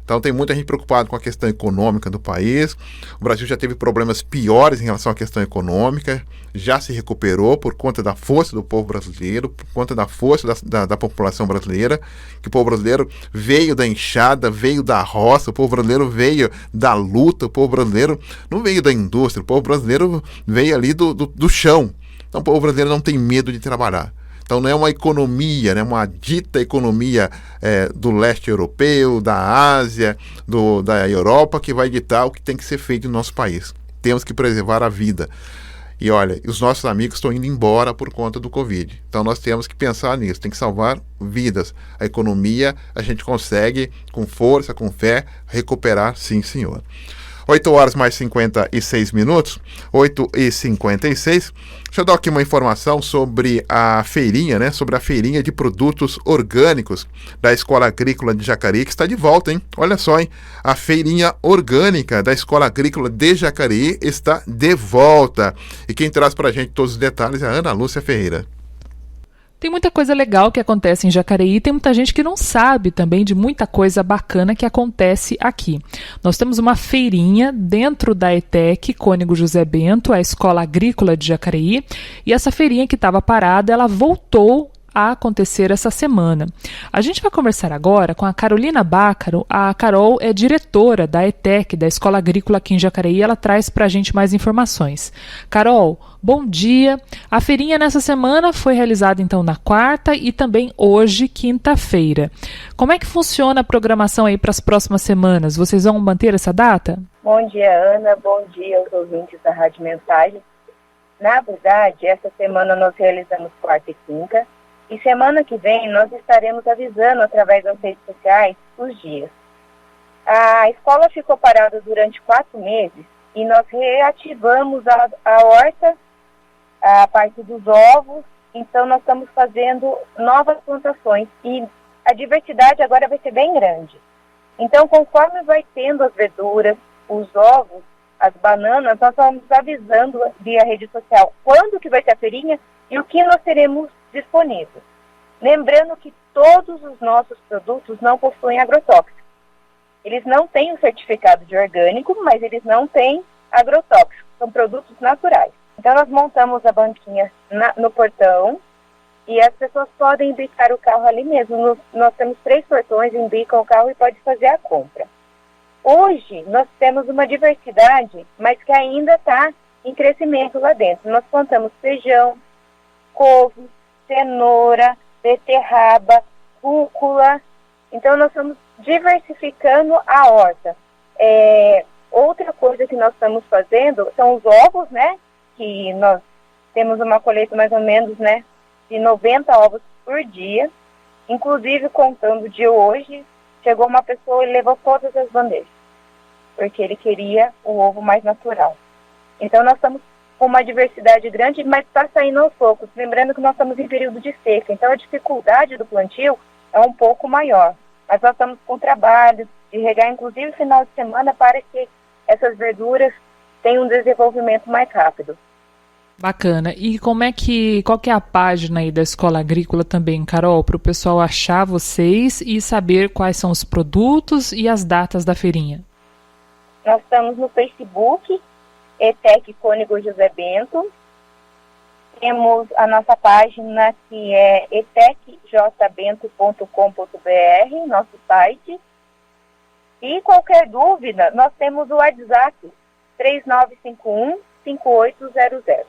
Então tem muita gente preocupada com a questão econômica do país. O Brasil já teve problemas piores em relação à questão econômica. Já se recuperou por conta da força do povo brasileiro, por conta da força da população brasileira, que o povo brasileiro veio da enxada, veio da roça, o povo brasileiro veio da luta, o povo brasileiro não veio da indústria, o povo brasileiro veio ali do chão. Então o povo brasileiro não tem medo de trabalhar. Então não é uma economia, né, uma dita economia do leste europeu, da Ásia, da Europa, que vai ditar o que tem que ser feito no nosso país. Temos que preservar a vida. E olha, os nossos amigos estão indo embora por conta do Covid. Então nós temos que pensar nisso, tem que salvar vidas. A economia a gente consegue, com força, com fé, recuperar, sim, senhor. 8 horas mais 56 minutos, 8h56. Deixa eu dar aqui uma informação sobre a feirinha, né? Sobre a feirinha de produtos orgânicos da Escola Agrícola de Jacareí, que está de volta, hein? Olha só, hein? A feirinha orgânica da Escola Agrícola de Jacareí está de volta. E quem traz para a gente todos os detalhes é a Ana Lúcia Ferreira. Tem muita coisa legal que acontece em Jacareí, tem muita gente que não sabe também de muita coisa bacana que acontece aqui. Nós temos uma feirinha dentro da ETEC Cônego José Bento, a Escola Agrícola de Jacareí, e essa feirinha que estava parada, ela voltou a acontecer essa semana. A gente vai conversar agora com a Carolina Bácaro. A Carol é diretora da ETEC, da Escola Agrícola aqui em Jacareí. Ela traz para a gente mais informações. Carol, bom dia. A feirinha nessa semana foi realizada então na quarta e também hoje, quinta-feira. Como é que funciona a programação aí para as próximas semanas? Vocês vão manter essa data? Bom dia, Ana. Bom dia aos ouvintes da Rádio Mensagem. Na verdade, essa semana nós realizamos quarta e quinta. E semana que vem nós estaremos avisando através das redes sociais os dias. A escola ficou parada durante 4 meses e nós reativamos a horta, a parte dos ovos. Então nós estamos fazendo novas plantações e a diversidade agora vai ser bem grande. Então conforme vai tendo as verduras, os ovos, as bananas, nós vamos avisando via rede social quando que vai ter a feirinha e o que nós teremos disponível. Lembrando que todos os nossos produtos não possuem agrotóxicos. Eles não têm o certificado de orgânico, mas eles não têm agrotóxicos. São produtos naturais. Então nós montamos a banquinha no portão e as pessoas podem embicar o carro ali mesmo. Nós temos 3 portões, embicam o carro e pode fazer a compra. Hoje nós temos uma diversidade, mas que ainda está em crescimento lá dentro. Nós plantamos feijão, couve, cenoura, beterraba, rúcula. Então nós estamos diversificando a horta. Outra coisa que nós estamos fazendo são os ovos, né? Que nós temos uma colheita mais ou menos, né, de 90 ovos por dia. Inclusive, contando de hoje, chegou uma pessoa e levou todas as bandejas, porque ele queria o ovo mais natural. Então nós estamos com uma diversidade grande, mas está saindo aos poucos. Lembrando que nós estamos em período de seca, então a dificuldade do plantio é um pouco maior. Mas nós estamos com trabalho de regar, inclusive, final de semana, para que essas verduras tenham um desenvolvimento mais rápido. Bacana. E qual que é a página aí da Escola Agrícola também, Carol, para o pessoal achar vocês e saber quais são os produtos e as datas da feirinha? Nós estamos no Facebook, ETEC Cônego José Bento. Temos a nossa página que é etecjbento.com.br, nosso site. E qualquer dúvida, nós temos o WhatsApp 3951-5800.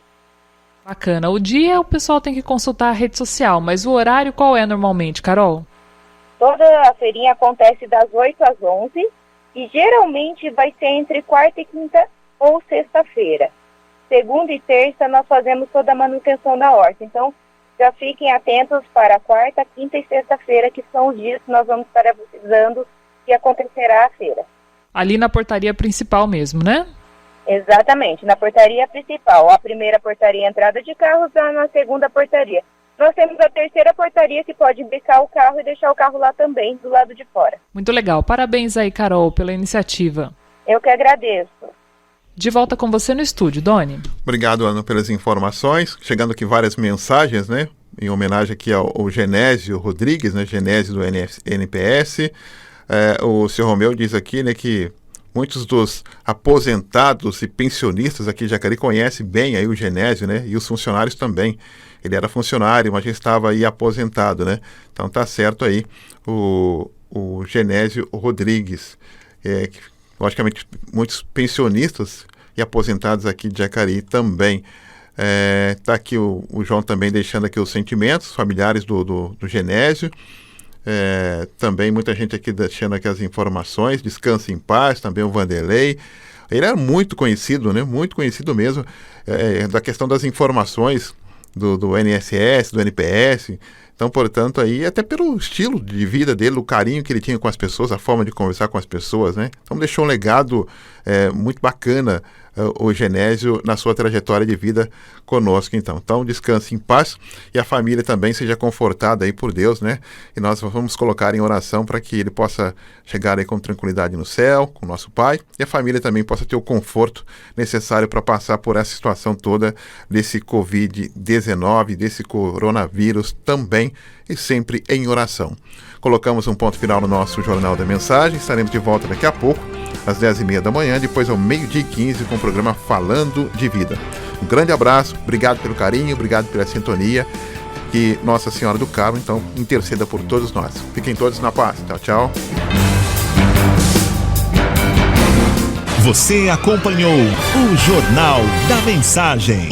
Bacana. O dia o pessoal tem que consultar a rede social, mas o horário qual é normalmente, Carol? Toda a feirinha acontece das 8 às 11 e geralmente vai ser entre quarta e quinta ou sexta-feira. Segunda e terça nós fazemos toda a manutenção da horta. Então, já fiquem atentos para quarta, quinta e sexta-feira, que são os dias que nós vamos estar avisando que acontecerá a feira. Ali na portaria principal mesmo, né? Exatamente, na portaria principal. A primeira portaria é a entrada de carros, na segunda portaria. Nós temos a terceira portaria que pode embicar o carro e deixar o carro lá também, do lado de fora. Muito legal. Parabéns aí, Carol, pela iniciativa. Eu que agradeço. De volta com você no estúdio, Doni. Obrigado, Ana, pelas informações. Chegando aqui várias mensagens, né? Em homenagem aqui ao Genésio Rodrigues, né? Genésio do NPS. O Sr. Romeu diz aqui, né, que muitos dos aposentados e pensionistas aqui de Jacareí conhecem bem aí o Genésio, né? E os funcionários também. Ele era funcionário, mas já estava aí aposentado, né? Então tá certo aí o Genésio Rodrigues. Logicamente, muitos pensionistas e aposentados aqui de Jacareí também. Tá aqui o João também deixando aqui os sentimentos familiares do Genésio. Também muita gente aqui deixando aqui as informações. Descanse em paz, também o Vanderlei. Ele era muito conhecido, né? Muito conhecido mesmo, da questão das informações do NSS, do NPS. Então, portanto, aí, até pelo estilo de vida dele, o carinho que ele tinha com as pessoas, a forma de conversar com as pessoas, né? Então, deixou um legado muito bacana, o Genésio, na sua trajetória de vida conosco, então. Então, descanse em paz e a família também seja confortada aí por Deus, né? E nós vamos colocar em oração para que ele possa chegar aí com tranquilidade no céu, com o nosso Pai, e a família também possa ter o conforto necessário para passar por essa situação toda desse Covid-19, desse coronavírus também, e sempre em oração. Colocamos um ponto final no nosso Jornal da Mensagem. Estaremos de volta daqui a pouco, às 10h30 da manhã, depois ao 12h15, com o programa Falando de Vida. Um grande abraço, obrigado pelo carinho, obrigado pela sintonia, que Nossa Senhora do Carmo, então, interceda por todos nós. Fiquem todos na paz. Tchau, tchau. Você acompanhou o Jornal da Mensagem.